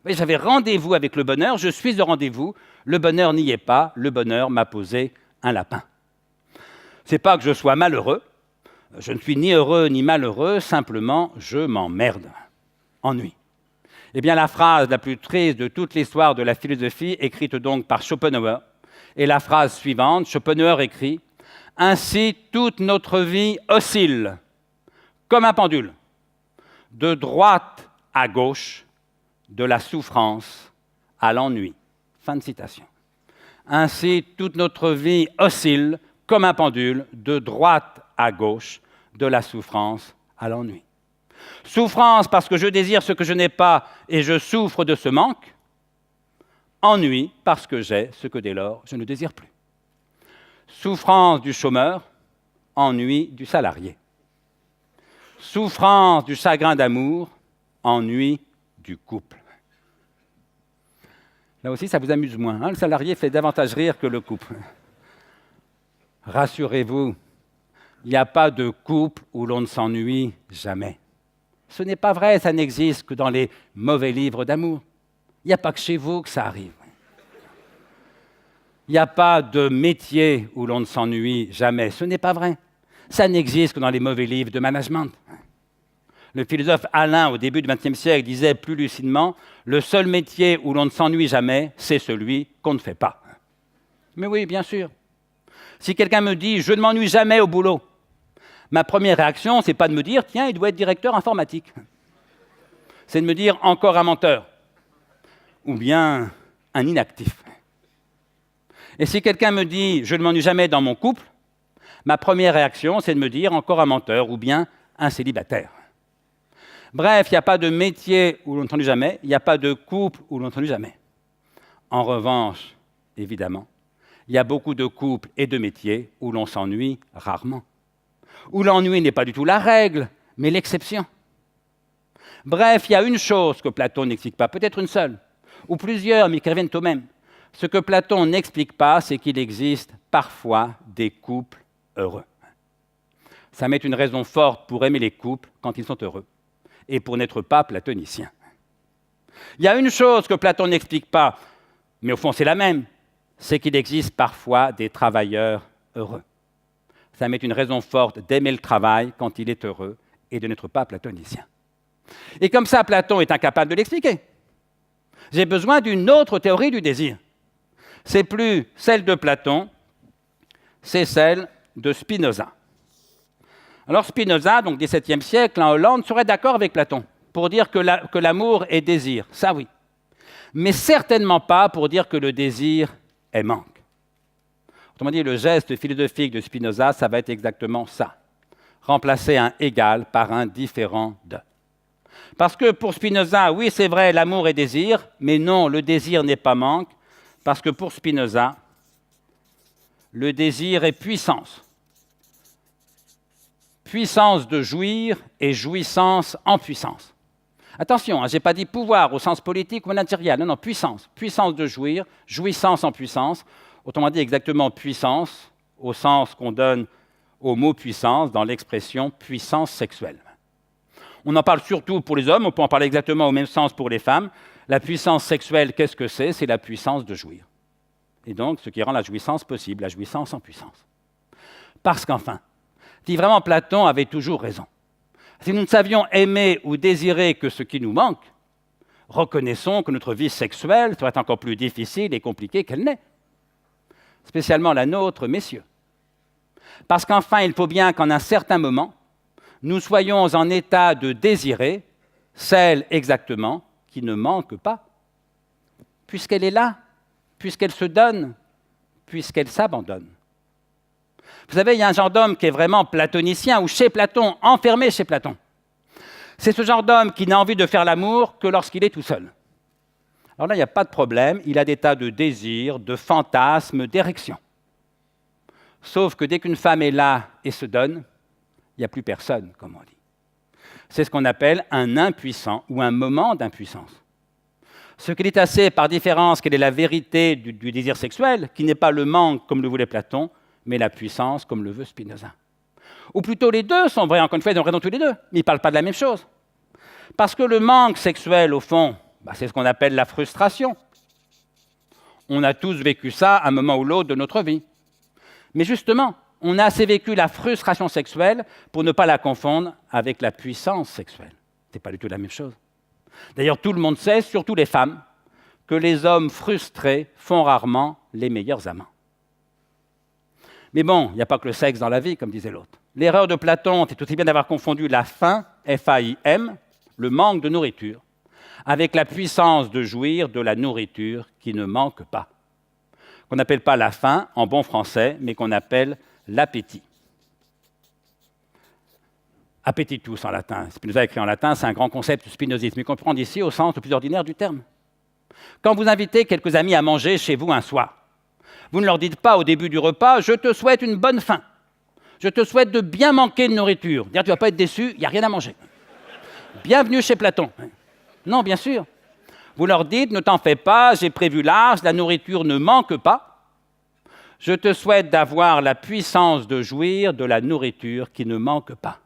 J'avais rendez-vous avec le bonheur, je suis au rendez-vous, le bonheur n'y est pas, le bonheur m'a posé un lapin. Ce n'est pas que je sois malheureux, je ne suis ni heureux ni malheureux, simplement je m'emmerde. Ennui. Eh bien, la phrase la plus triste de toute l'histoire de la philosophie, écrite donc par Schopenhauer, est la phrase suivante. Schopenhauer écrit « Ainsi toute notre vie oscille, comme un pendule, de droite à gauche, de la souffrance à l'ennui. » Fin de citation. Ainsi toute notre vie oscille, comme un pendule, de droite à gauche, de la souffrance à l'ennui. Souffrance parce que je désire ce que je n'ai pas et je souffre de ce manque. Ennui parce que j'ai ce que dès lors je ne désire plus. Souffrance du chômeur, ennui du salarié. Souffrance du chagrin d'amour, ennui du couple. Là aussi, ça vous amuse moins. Le salarié fait davantage rire que le couple. Rassurez-vous, il n'y a pas de couple où l'on ne s'ennuie jamais. Ce n'est pas vrai, ça n'existe que dans les mauvais livres d'amour. Il n'y a pas que chez vous que ça arrive. Il n'y a pas de métier où l'on ne s'ennuie jamais. Ce n'est pas vrai. Ça n'existe que dans les mauvais livres de management. Le philosophe Alain, au début du XXe siècle, disait plus lucidement « Le seul métier où l'on ne s'ennuie jamais, c'est celui qu'on ne fait pas. » Mais oui, bien sûr. Si quelqu'un me dit « Je ne m'ennuie jamais au boulot », ma première réaction, ce n'est pas de me dire « Tiens, il doit être directeur informatique ». C'est de me dire « Encore un menteur » ou bien un inactif. Et si quelqu'un me dit « Je ne m'ennuie jamais dans mon couple », ma première réaction, c'est de me dire « Encore un menteur » ou bien un célibataire. Bref, il n'y a pas de métier où l'on ne s'ennuie jamais, il n'y a pas de couple où l'on ne s'ennuie jamais. En revanche, évidemment, il y a beaucoup de couples et de métiers où l'on s'ennuie rarement. Où l'ennui n'est pas du tout la règle, mais l'exception. Bref, il y a une chose que Platon n'explique pas, peut-être une seule, ou plusieurs, mais qui reviennent au même. Ce que Platon n'explique pas, c'est qu'il existe parfois des couples heureux. Ça met une raison forte pour aimer les couples quand ils sont heureux, et pour n'être pas platonicien. Il y a une chose que Platon n'explique pas, mais au fond c'est la même, c'est qu'il existe parfois des travailleurs heureux. Ça met une raison forte d'aimer le travail quand il est heureux et de n'être pas platonicien. Et comme ça, Platon est incapable de l'expliquer. J'ai besoin d'une autre théorie du désir. C'est plus celle de Platon, c'est celle de Spinoza. Alors Spinoza, donc XVIIe siècle, en Hollande, serait d'accord avec Platon pour dire que l'amour est désir, ça oui. Mais certainement pas pour dire que le désir est manque. Autrement dit, le geste philosophique de Spinoza, ça va être exactement ça. Remplacer un égal par un différent de. Parce que pour Spinoza, oui, c'est vrai, l'amour est désir, mais non, le désir n'est pas manque, parce que pour Spinoza, le désir est puissance. puissance de jouir et jouissance en puissance. Attention, je n'ai pas dit pouvoir au sens politique ou managérial, non, puissance. Puissance de jouir, jouissance en puissance, autrement dit exactement puissance, au sens qu'on donne au mot puissance dans l'expression puissance sexuelle. On en parle surtout pour les hommes, on peut en parler exactement au même sens pour les femmes. La puissance sexuelle, qu'est-ce que c'est? C'est la puissance de jouir. Et donc, ce qui rend la jouissance possible, la jouissance en puissance. Parce qu'enfin, si vraiment Platon avait toujours raison, si nous ne savions aimer ou désirer que ce qui nous manque, reconnaissons que notre vie sexuelle serait encore plus difficile et compliquée qu'elle n'est. Spécialement la nôtre, messieurs. Parce qu'enfin, il faut bien qu'en un certain moment, nous soyons en état de désirer celle exactement qui ne manque pas, puisqu'elle est là, puisqu'elle se donne, puisqu'elle s'abandonne. Vous savez, il y a un genre d'homme qui est vraiment platonicien, ou chez Platon, enfermé chez Platon. C'est ce genre d'homme qui n'a envie de faire l'amour que lorsqu'il est tout seul. Alors là, il n'y a pas de problème, il a des tas de désirs, de fantasmes, d'érections. Sauf que dès qu'une femme est là et se donne, il n'y a plus personne, comme on dit. C'est ce qu'on appelle un impuissant ou un moment d'impuissance. Ce qu'il est assez par différence quelle est la vérité du désir sexuel, qui n'est pas le manque comme le voulait Platon, mais la puissance comme le veut Spinoza. Ou plutôt les deux sont vrais, encore une fois, ils ont raison tous les deux, mais ils ne parlent pas de la même chose. Parce que le manque sexuel, au fond, c'est ce qu'on appelle la frustration. On a tous vécu ça à un moment ou l'autre de notre vie. Mais justement, on a assez vécu la frustration sexuelle pour ne pas la confondre avec la puissance sexuelle. Ce n'est pas du tout la même chose. D'ailleurs, tout le monde sait, surtout les femmes, que les hommes frustrés font rarement les meilleurs amants. Mais bon, il n'y a pas que le sexe dans la vie, comme disait l'autre. L'erreur de Platon, c'est aussi bien d'avoir confondu la faim, F-A-I-M, le manque de nourriture, avec la puissance de jouir de la nourriture qui ne manque pas. Qu'on n'appelle pas la faim en bon français, mais qu'on appelle l'appétit. Appetitus en latin. Spinoza écrit en latin, c'est un grand concept du spinozisme, mais qu'on peut prendre ici au sens le plus ordinaire du terme. Quand vous invitez quelques amis à manger chez vous un soir, vous ne leur dites pas au début du repas « je te souhaite une bonne faim, je te souhaite de bien manquer de nourriture ». Dire « tu ne vas pas être déçu, il n'y a rien à manger ». Bienvenue chez Platon. Non, bien sûr. Vous leur dites « ne t'en fais pas, j'ai prévu large, la nourriture ne manque pas. Je te souhaite d'avoir la puissance de jouir de la nourriture qui ne manque pas.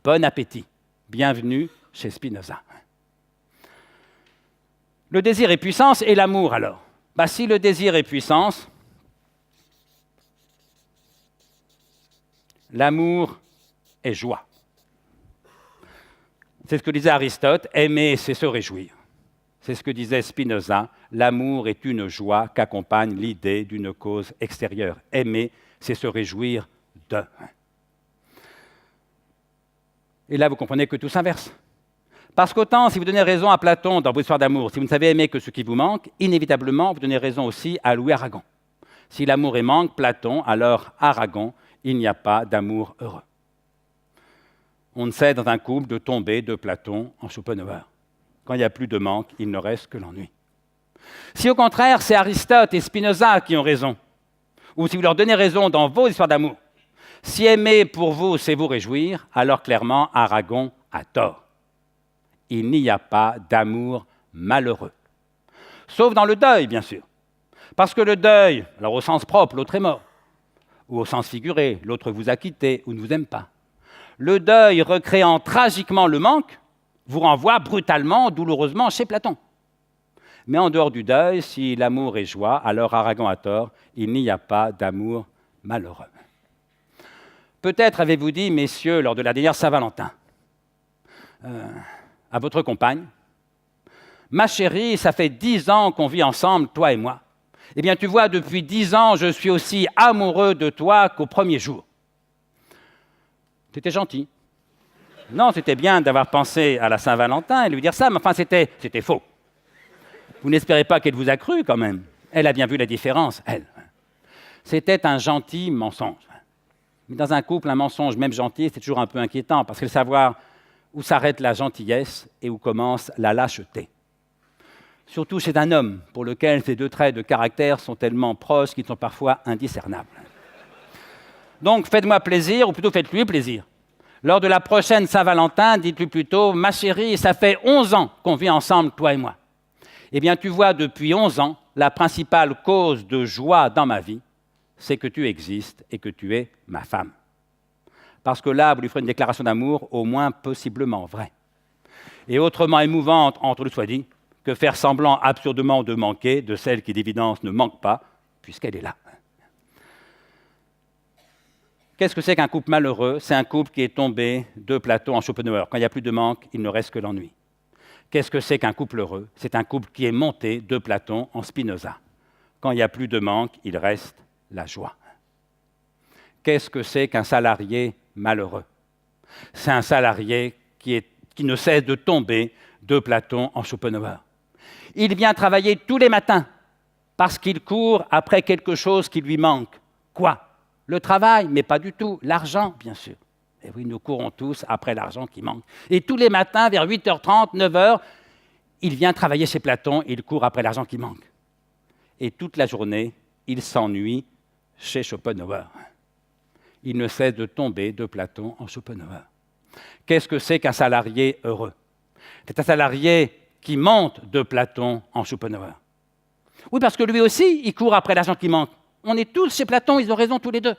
Bon appétit. Bienvenue chez Spinoza. » Le désir est puissance et l'amour alors. Si le désir est puissance, l'amour est joie. C'est ce que disait Aristote, aimer, c'est se réjouir. C'est ce que disait Spinoza, l'amour est une joie qu'accompagne l'idée d'une cause extérieure. Aimer, c'est se réjouir de. Et là, vous comprenez que tout s'inverse. Parce qu'autant, si vous donnez raison à Platon dans vos histoires d'amour, si vous ne savez aimer que ce qui vous manque, inévitablement, vous donnez raison aussi à Louis Aragon. Si l'amour est manque, Platon, alors Aragon, il n'y a pas d'amour heureux. On ne sait dans un couple de tomber de Platon en Schopenhauer. Quand il n'y a plus de manque, il ne reste que l'ennui. Si au contraire, c'est Aristote et Spinoza qui ont raison, ou si vous leur donnez raison dans vos histoires d'amour, si aimer pour vous, c'est vous réjouir, alors clairement, Aragon a tort. Il n'y a pas d'amour malheureux. Sauf dans le deuil, bien sûr. Parce que le deuil, alors au sens propre, l'autre est mort. Ou au sens figuré, l'autre vous a quitté ou ne vous aime pas. Le deuil recréant tragiquement le manque vous renvoie brutalement, douloureusement chez Platon. Mais en dehors du deuil, si l'amour est joie, alors Aragon a tort, il n'y a pas d'amour malheureux. Peut-être avez-vous dit, messieurs, lors de la dernière Saint-Valentin, à votre compagne, « Ma chérie, ça fait 10 ans qu'on vit ensemble, toi et moi. Eh bien, tu vois, depuis 10 ans, je suis aussi amoureux de toi qu'au premier jour. » C'était gentil. Non, c'était bien d'avoir pensé à la Saint-Valentin et lui dire ça, mais enfin, c'était faux. Vous n'espérez pas qu'elle vous a cru, quand même. Elle a bien vu la différence, elle. C'était un gentil mensonge. Mais dans un couple, un mensonge, même gentil, c'est toujours un peu inquiétant, parce qu'il faut savoir où s'arrête la gentillesse et où commence la lâcheté. Surtout chez un homme, pour lequel ces deux traits de caractère sont tellement proches qu'ils sont parfois indiscernables. Donc, faites-moi plaisir, ou plutôt faites-lui plaisir. Lors de la prochaine Saint-Valentin, dites-lui plutôt « Ma chérie, ça fait 11 ans qu'on vit ensemble, toi et moi. » Eh bien, tu vois, depuis 11 ans, la principale cause de joie dans ma vie, c'est que tu existes et que tu es ma femme. Parce que là, vous lui ferez une déclaration d'amour au moins possiblement vraie. Et autrement émouvante, entre nous soit dit, que faire semblant absurdement de manquer de celle qui d'évidence ne manque pas, puisqu'elle est là. Qu'est-ce que c'est qu'un couple malheureux? C'est un couple qui est tombé de Platon en Schopenhauer. Quand il n'y a plus de manque, il ne reste que l'ennui. Qu'est-ce que c'est qu'un couple heureux? C'est un couple qui est monté de Platon en Spinoza. Quand il n'y a plus de manque, il reste la joie. Qu'est-ce que c'est qu'un salarié malheureux? C'est un salarié qui ne cesse de tomber de Platon en Schopenhauer. Il vient travailler tous les matins parce qu'il court après quelque chose qui lui manque. Quoi? Le travail, mais pas du tout. L'argent, bien sûr. Et oui, nous courons tous après l'argent qui manque. Et tous les matins, vers 8h30, 9h, il vient travailler chez Platon, il court après l'argent qui manque. Et toute la journée, il s'ennuie chez Schopenhauer. Il ne cesse de tomber de Platon en Schopenhauer. Qu'est-ce que c'est qu'un salarié heureux? C'est un salarié qui monte de Platon en Schopenhauer. Oui, parce que lui aussi, il court après l'argent qui manque. On est tous chez Platon, ils ont raison tous les deux.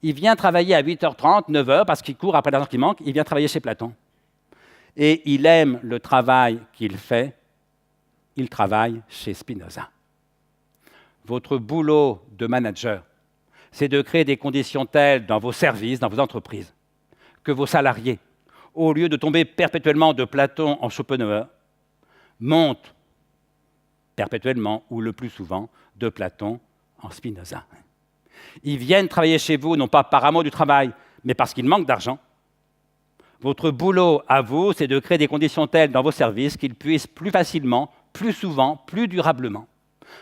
Il vient travailler à 8h30, 9h, parce qu'il court après l'argent qui manque, il vient travailler chez Platon. Et il aime le travail qu'il fait, il travaille chez Spinoza. Votre boulot de manager, c'est de créer des conditions telles dans vos services, dans vos entreprises, que vos salariés, au lieu de tomber perpétuellement de Platon en Schopenhauer, montent perpétuellement, ou le plus souvent, de Platon en Spinoza. Ils viennent travailler chez vous, non pas par amour du travail, mais parce qu'ils manquent d'argent. Votre boulot à vous, c'est de créer des conditions telles dans vos services qu'ils puissent plus facilement, plus souvent, plus durablement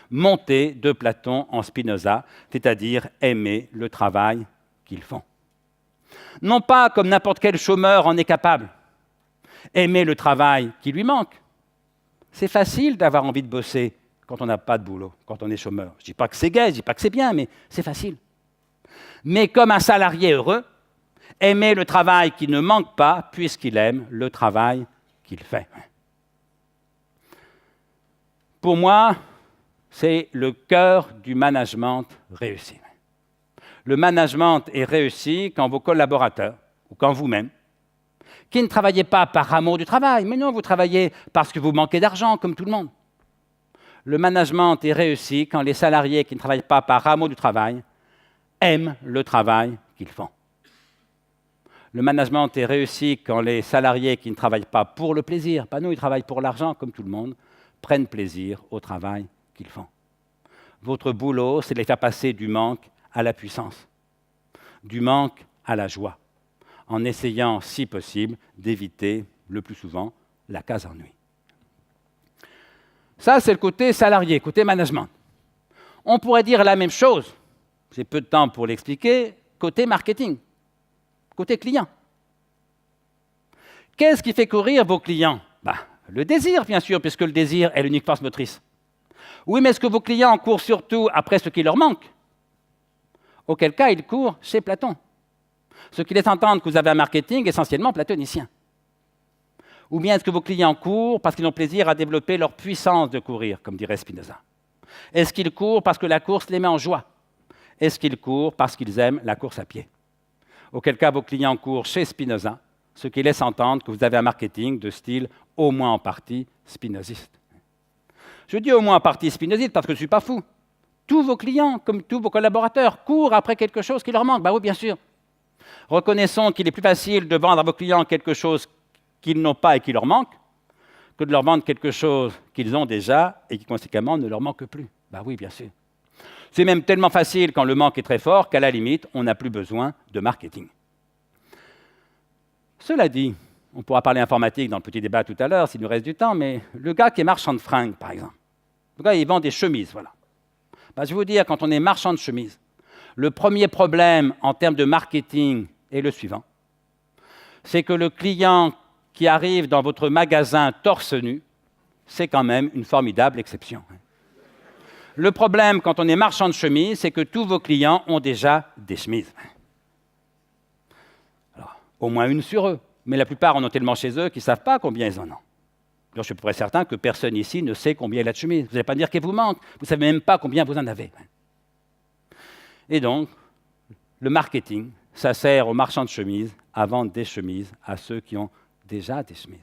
monter de Platon en Spinoza, c'est-à-dire aimer le travail qu'ils font. Non pas comme n'importe quel chômeur en est capable, aimer le travail qui lui manque. C'est facile d'avoir envie de bosser quand on n'a pas de boulot, quand on est chômeur. Je ne dis pas que c'est gai, je ne dis pas que c'est bien, mais c'est facile. Mais comme un salarié heureux, aimer le travail qui ne manque pas, puisqu'il aime le travail qu'il fait. Pour moi, c'est le cœur du management réussi. Le management est réussi quand vos collaborateurs, ou quand vous-même, qui ne travaillez pas par amour du travail, mais non, vous travaillez parce que vous manquez d'argent, comme tout le monde. Le management est réussi quand les salariés qui ne travaillent pas par amour du travail aiment le travail qu'ils font. Le management est réussi quand les salariés qui ne travaillent pas pour le plaisir, pas nous, ils travaillent pour l'argent, comme tout le monde, prennent plaisir au travail qu'ils font. Votre boulot, c'est de les faire passer du manque à la puissance, du manque à la joie, en essayant, si possible, d'éviter, le plus souvent, la case ennui. Ça, c'est le côté salarié, côté management. On pourrait dire la même chose, j'ai peu de temps pour l'expliquer, côté marketing, côté client. Qu'est-ce qui fait courir vos clients? Le désir, bien sûr, puisque le désir est l'unique force motrice. Oui, mais est-ce que vos clients courent surtout après ce qui leur manque? Auquel cas, ils courent chez Platon. Ce qui laisse entendre que vous avez un marketing essentiellement platonicien. Ou bien est-ce que vos clients courent parce qu'ils ont plaisir à développer leur puissance de courir, comme dirait Spinoza? Est-ce qu'ils courent parce que la course les met en joie? Est-ce qu'ils courent parce qu'ils aiment la course à pied? Auquel cas, vos clients courent chez Spinoza, ce qui laisse entendre que vous avez un marketing de style au moins en partie spinoziste. Je dis au moins en partie spinoziste parce que je ne suis pas fou. Tous vos clients, comme tous vos collaborateurs, courent après quelque chose qui leur manque. Oui, bien sûr. Reconnaissons qu'il est plus facile de vendre à vos clients quelque chose qu'ils n'ont pas et qui leur manque, que de leur vendre quelque chose qu'ils ont déjà et qui, conséquemment, ne leur manque plus. Oui, bien sûr. C'est même tellement facile quand le manque est très fort qu'à la limite, on n'a plus besoin de marketing. Cela dit, on pourra parler informatique dans le petit débat tout à l'heure, s'il nous reste du temps, mais le gars qui est marchand de fringues, par exemple, le gars, il vend des chemises, voilà. Je vais vous dire, quand on est marchand de chemises, le premier problème en termes de marketing est le suivant. C'est que le client qui arrive dans votre magasin torse nu, c'est quand même une formidable exception. Le problème quand on est marchand de chemises, c'est que tous vos clients ont déjà des chemises. au moins une sur eux. Mais la plupart en ont tellement chez eux qu'ils ne savent pas combien ils en ont. Alors, je suis à peu près certain que personne ici ne sait combien il a de chemises. Vous n'allez pas me dire qu'elle vous manque. Vous ne savez même pas combien vous en avez. Et donc, le marketing, ça sert aux marchands de chemises à vendre des chemises à ceux qui ont déjà des chemises.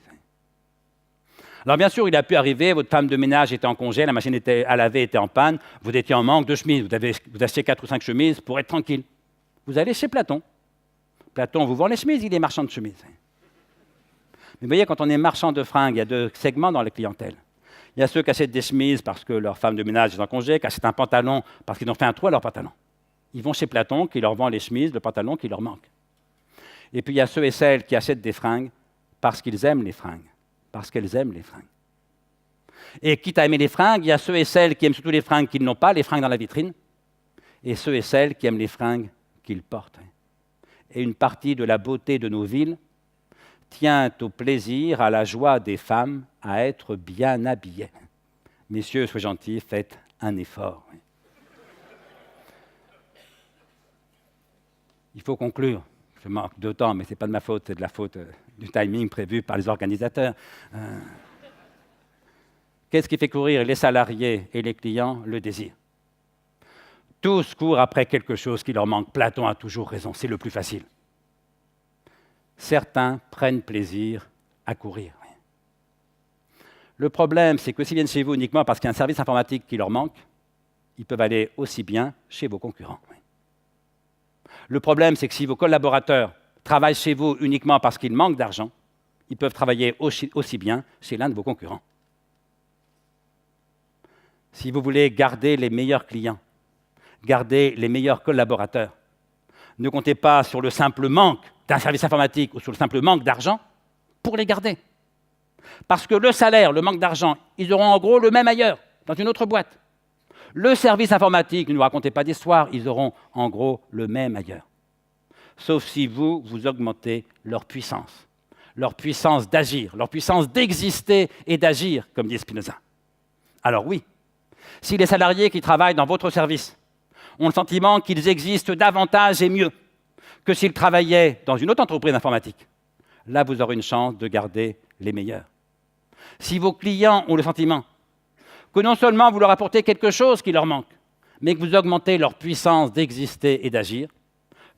Alors bien sûr, il a pu arriver, votre femme de ménage était en congé, la machine à laver était en panne, vous étiez en manque de chemises, vous achetiez 4 ou 5 chemises pour être tranquille. Vous allez chez Platon. Platon vous vend les chemises, il est marchand de chemises. Mais vous voyez, quand on est marchand de fringues, il y a deux segments dans la clientèle. Il y a ceux qui achètent des chemises parce que leur femme de ménage est en congé, qui achètent un pantalon parce qu'ils ont fait un trou à leur pantalon. Ils vont chez Platon, qui leur vend les chemises, le pantalon qui leur manque. Et puis il y a ceux et celles qui achètent des fringues parce qu'ils aiment les fringues, parce qu'elles aiment les fringues. Et quitte à aimer les fringues, il y a ceux et celles qui aiment surtout les fringues qu'ils n'ont pas, les fringues dans la vitrine, et ceux et celles qui aiment les fringues qu'ils portent. Et une partie de la beauté de nos villes tient au plaisir, à la joie des femmes à être bien habillées. Messieurs, soyez gentils, faites un effort. Il faut conclure. Je manque de temps, mais ce n'est pas de ma faute, c'est de la faute du timing prévu par les organisateurs. Qu'est-ce qui fait courir les salariés et les clients? Le désir. Tous courent après quelque chose qui leur manque. Platon a toujours raison, c'est le plus facile. Certains prennent plaisir à courir. Le problème, c'est que s'ils viennent chez vous uniquement parce qu'il y a un service informatique qui leur manque, ils peuvent aller aussi bien chez vos concurrents. Le problème, c'est que si vos collaborateurs travaillent chez vous uniquement parce qu'ils manquent d'argent, ils peuvent travailler aussi bien chez l'un de vos concurrents. Si vous voulez garder les meilleurs clients, garder les meilleurs collaborateurs, ne comptez pas sur le simple manque d'un service informatique ou sur le simple manque d'argent pour les garder. Parce que le salaire, le manque d'argent, ils auront en gros le même ailleurs, dans une autre boîte. Le service informatique, ne nous racontez pas d'histoire, ils auront en gros le même ailleurs. Sauf si vous augmentez leur puissance d'agir, leur puissance d'exister et d'agir, comme dit Spinoza. Alors oui, si les salariés qui travaillent dans votre service ont le sentiment qu'ils existent davantage et mieux que s'ils travaillaient dans une autre entreprise informatique, là vous aurez une chance de garder les meilleurs. Si vos clients ont le sentiment que non seulement vous leur apportez quelque chose qui leur manque, mais que vous augmentez leur puissance d'exister et d'agir,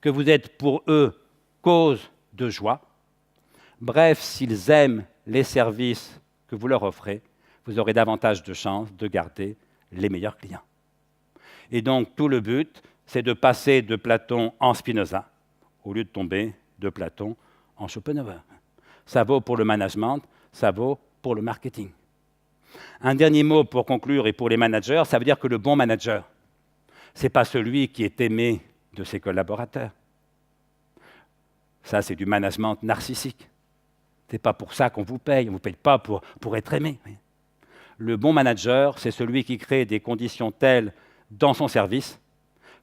que vous êtes pour eux cause de joie, bref, s'ils aiment les services que vous leur offrez, vous aurez davantage de chances de garder les meilleurs clients. Et donc, tout le but, c'est de passer de Platon en Spinoza, au lieu de tomber de Platon en Schopenhauer. Ça vaut pour le management, ça vaut pour le marketing. Un dernier mot pour conclure et pour les managers, ça veut dire que le bon manager, ce n'est pas celui qui est aimé de ses collaborateurs. Ça, c'est du management narcissique. Ce n'est pas pour ça qu'on vous paye, on ne vous paye pas pour être aimé. Le bon manager, c'est celui qui crée des conditions telles dans son service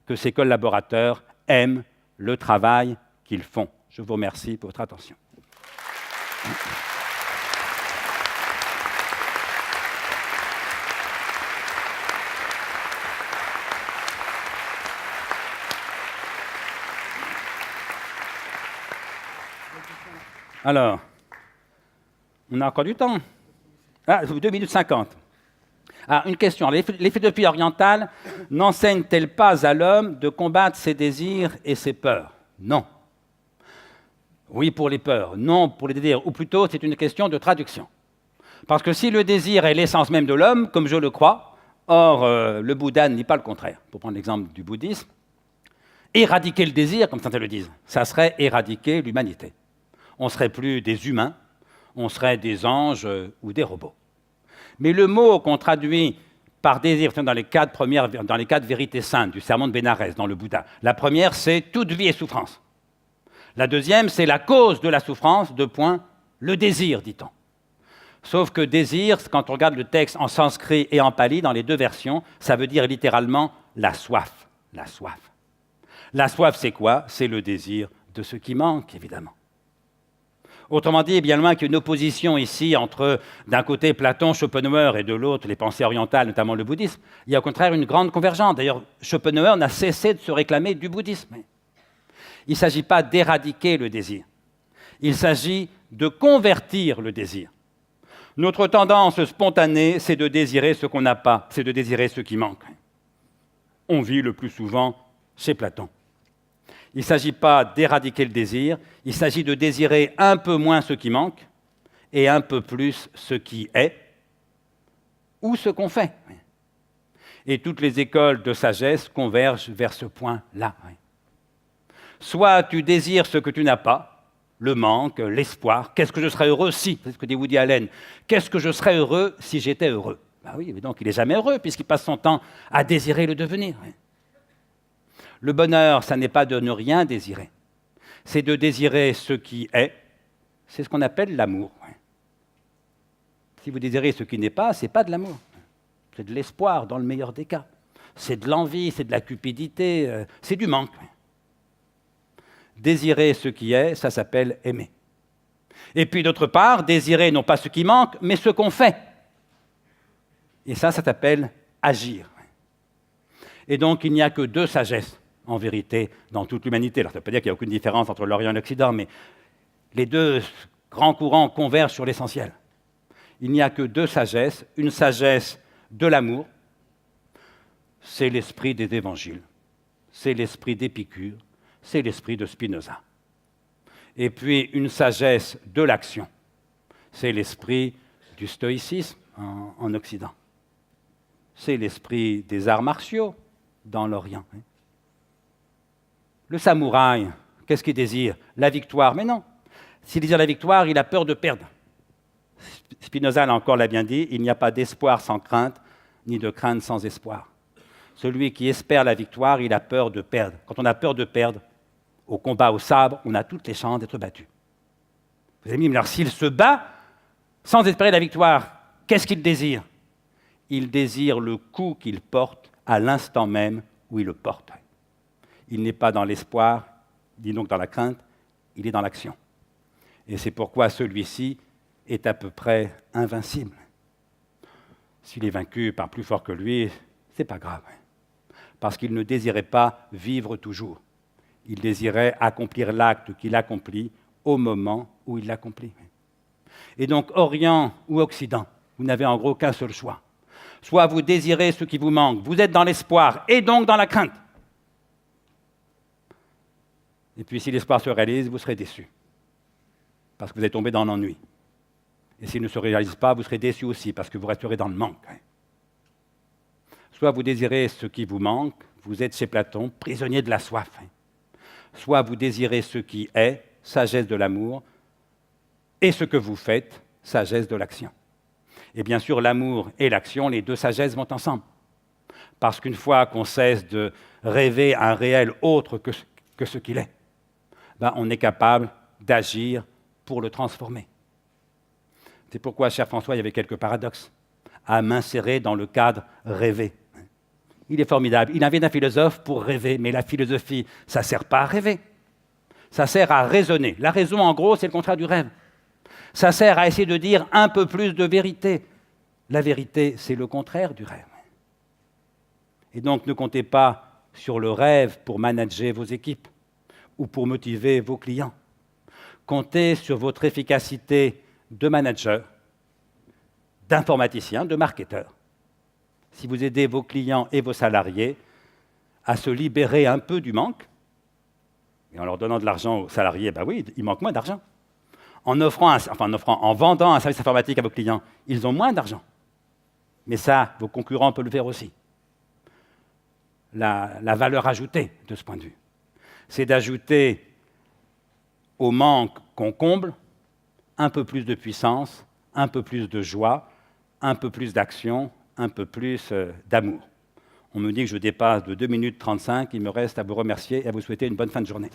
que ses collaborateurs aiment le travail qu'ils font. Je vous remercie pour votre attention. Alors, on a encore du temps. 2 minutes 50. Une question. Les philosophies orientales n'enseignent-elles pas à l'homme de combattre ses désirs et ses peurs? Non. Oui pour les peurs, non pour les désirs. Ou plutôt, c'est une question de traduction. Parce que si le désir est l'essence même de l'homme, comme je le crois, or, le Bouddha ne dit pas le contraire. Pour prendre l'exemple du bouddhisme, éradiquer le désir, comme certains le disent, ça serait éradiquer l'humanité. On ne serait plus des humains, on serait des anges ou des robots. Mais le mot qu'on traduit par désir dans les quatre vérités saintes du sermon de Bénarès dans le Bouddha, la première, c'est toute vie et souffrance. La deuxième, c'est la cause de la souffrance, le désir, dit-on. Sauf que désir, quand on regarde le texte en sanskrit et en pali, dans les deux versions, ça veut dire littéralement la soif. La soif. La soif, c'est quoi? C'est le désir de ce qui manque, évidemment. Autrement dit, bien loin qu'il y ait une opposition ici entre, d'un côté, Platon, Schopenhauer, et de l'autre, les pensées orientales, notamment le bouddhisme, il y a au contraire une grande convergence. D'ailleurs, Schopenhauer n'a cessé de se réclamer du bouddhisme. Il ne s'agit pas d'éradiquer le désir. Il s'agit de convertir le désir. Notre tendance spontanée, c'est de désirer ce qu'on n'a pas, c'est de désirer ce qui manque. On vit le plus souvent chez Platon. Il ne s'agit pas d'éradiquer le désir, il s'agit de désirer un peu moins ce qui manque et un peu plus ce qui est ou ce qu'on fait. Et toutes les écoles de sagesse convergent vers ce point-là. Soit tu désires ce que tu n'as pas, le manque, l'espoir. Qu'est-ce que je serais heureux si, c'est ce que dit Woody Allen, qu'est-ce que je serais heureux si j'étais heureux? Ben oui, mais donc il n'est jamais heureux puisqu'il passe son temps à désirer le devenir. Le bonheur, ça n'est pas de ne rien désirer, c'est de désirer ce qui est, c'est ce qu'on appelle l'amour. Si vous désirez ce qui n'est pas, ce n'est pas de l'amour, c'est de l'espoir dans le meilleur des cas. C'est de l'envie, c'est de la cupidité, c'est du manque. Désirer ce qui est, ça s'appelle aimer. Et puis d'autre part, désirer non pas ce qui manque, mais ce qu'on fait. Et ça s'appelle agir. Et donc il n'y a que deux sagesses, en vérité, dans toute l'humanité. Alors ça ne veut pas dire qu'il n'y a aucune différence entre l'Orient et l'Occident, mais les deux grands courants convergent sur l'essentiel. Il n'y a que deux sagesses, une sagesse de l'amour, c'est l'esprit des évangiles, c'est l'esprit d'Épicure, c'est l'esprit de Spinoza. Et puis une sagesse de l'action, c'est l'esprit du stoïcisme en Occident. C'est l'esprit des arts martiaux dans l'Orient. Le samouraï, qu'est-ce qu'il désire? La victoire. Mais non, s'il désire la victoire, il a peur de perdre. Spinoza encore l'a bien dit, il n'y a pas d'espoir sans crainte, ni de crainte sans espoir. Celui qui espère la victoire, il a peur de perdre. Quand on a peur de perdre, au combat au sabre, on a toutes les chances d'être battu. Vous avez dit, mais alors s'il se bat sans espérer la victoire, qu'est-ce qu'il désire? Il désire le coup qu'il porte à l'instant même où il le porte. Il n'est pas dans l'espoir, ni donc dans la crainte, il est dans l'action. Et c'est pourquoi celui-ci est à peu près invincible. S'il est vaincu par plus fort que lui, ce n'est pas grave. Parce qu'il ne désirait pas vivre toujours. Il désirait accomplir l'acte qu'il accomplit au moment où il l'accomplit. Et donc, Orient ou Occident, vous n'avez en gros qu'un seul choix. Soit vous désirez ce qui vous manque, vous êtes dans l'espoir et donc dans la crainte. Et puis si l'espoir se réalise, vous serez déçu, parce que vous êtes tombé dans l'ennui. Et s'il ne se réalise pas, vous serez déçu aussi, parce que vous resterez dans le manque. Soit vous désirez ce qui vous manque, vous êtes chez Platon, prisonnier de la soif. Soit vous désirez ce qui est, sagesse de l'amour, et ce que vous faites, sagesse de l'action. Et bien sûr, l'amour et l'action, les deux sagesses vont ensemble. Parce qu'une fois qu'on cesse de rêver un réel autre que ce qu'il est, ben on est capable d'agir pour le transformer. C'est pourquoi, cher François, il y avait quelques paradoxes à m'insérer dans le cadre rêvé. Il est formidable. Il invite un philosophe pour rêver, mais la philosophie, ça ne sert pas à rêver. Ça sert à raisonner. La raison, en gros, c'est le contraire du rêve. Ça sert à essayer de dire un peu plus de vérité. La vérité, c'est le contraire du rêve. Et donc, ne comptez pas sur le rêve pour manager vos équipes ou pour motiver vos clients. Comptez sur votre efficacité de manager, d'informaticien, de marketeur. Si vous aidez vos clients et vos salariés à se libérer un peu du manque, et en leur donnant de l'argent aux salariés, ben oui, il manque moins d'argent. En vendant un service informatique à vos clients, ils ont moins d'argent. Mais ça, vos concurrents peuvent le faire aussi. La valeur ajoutée de ce point de vue, c'est d'ajouter au manque qu'on comble un peu plus de puissance, un peu plus de joie, un peu plus d'action, un peu plus d'amour. On me dit que je dépasse de 2 minutes 35, il me reste à vous remercier et à vous souhaiter une bonne fin de journée.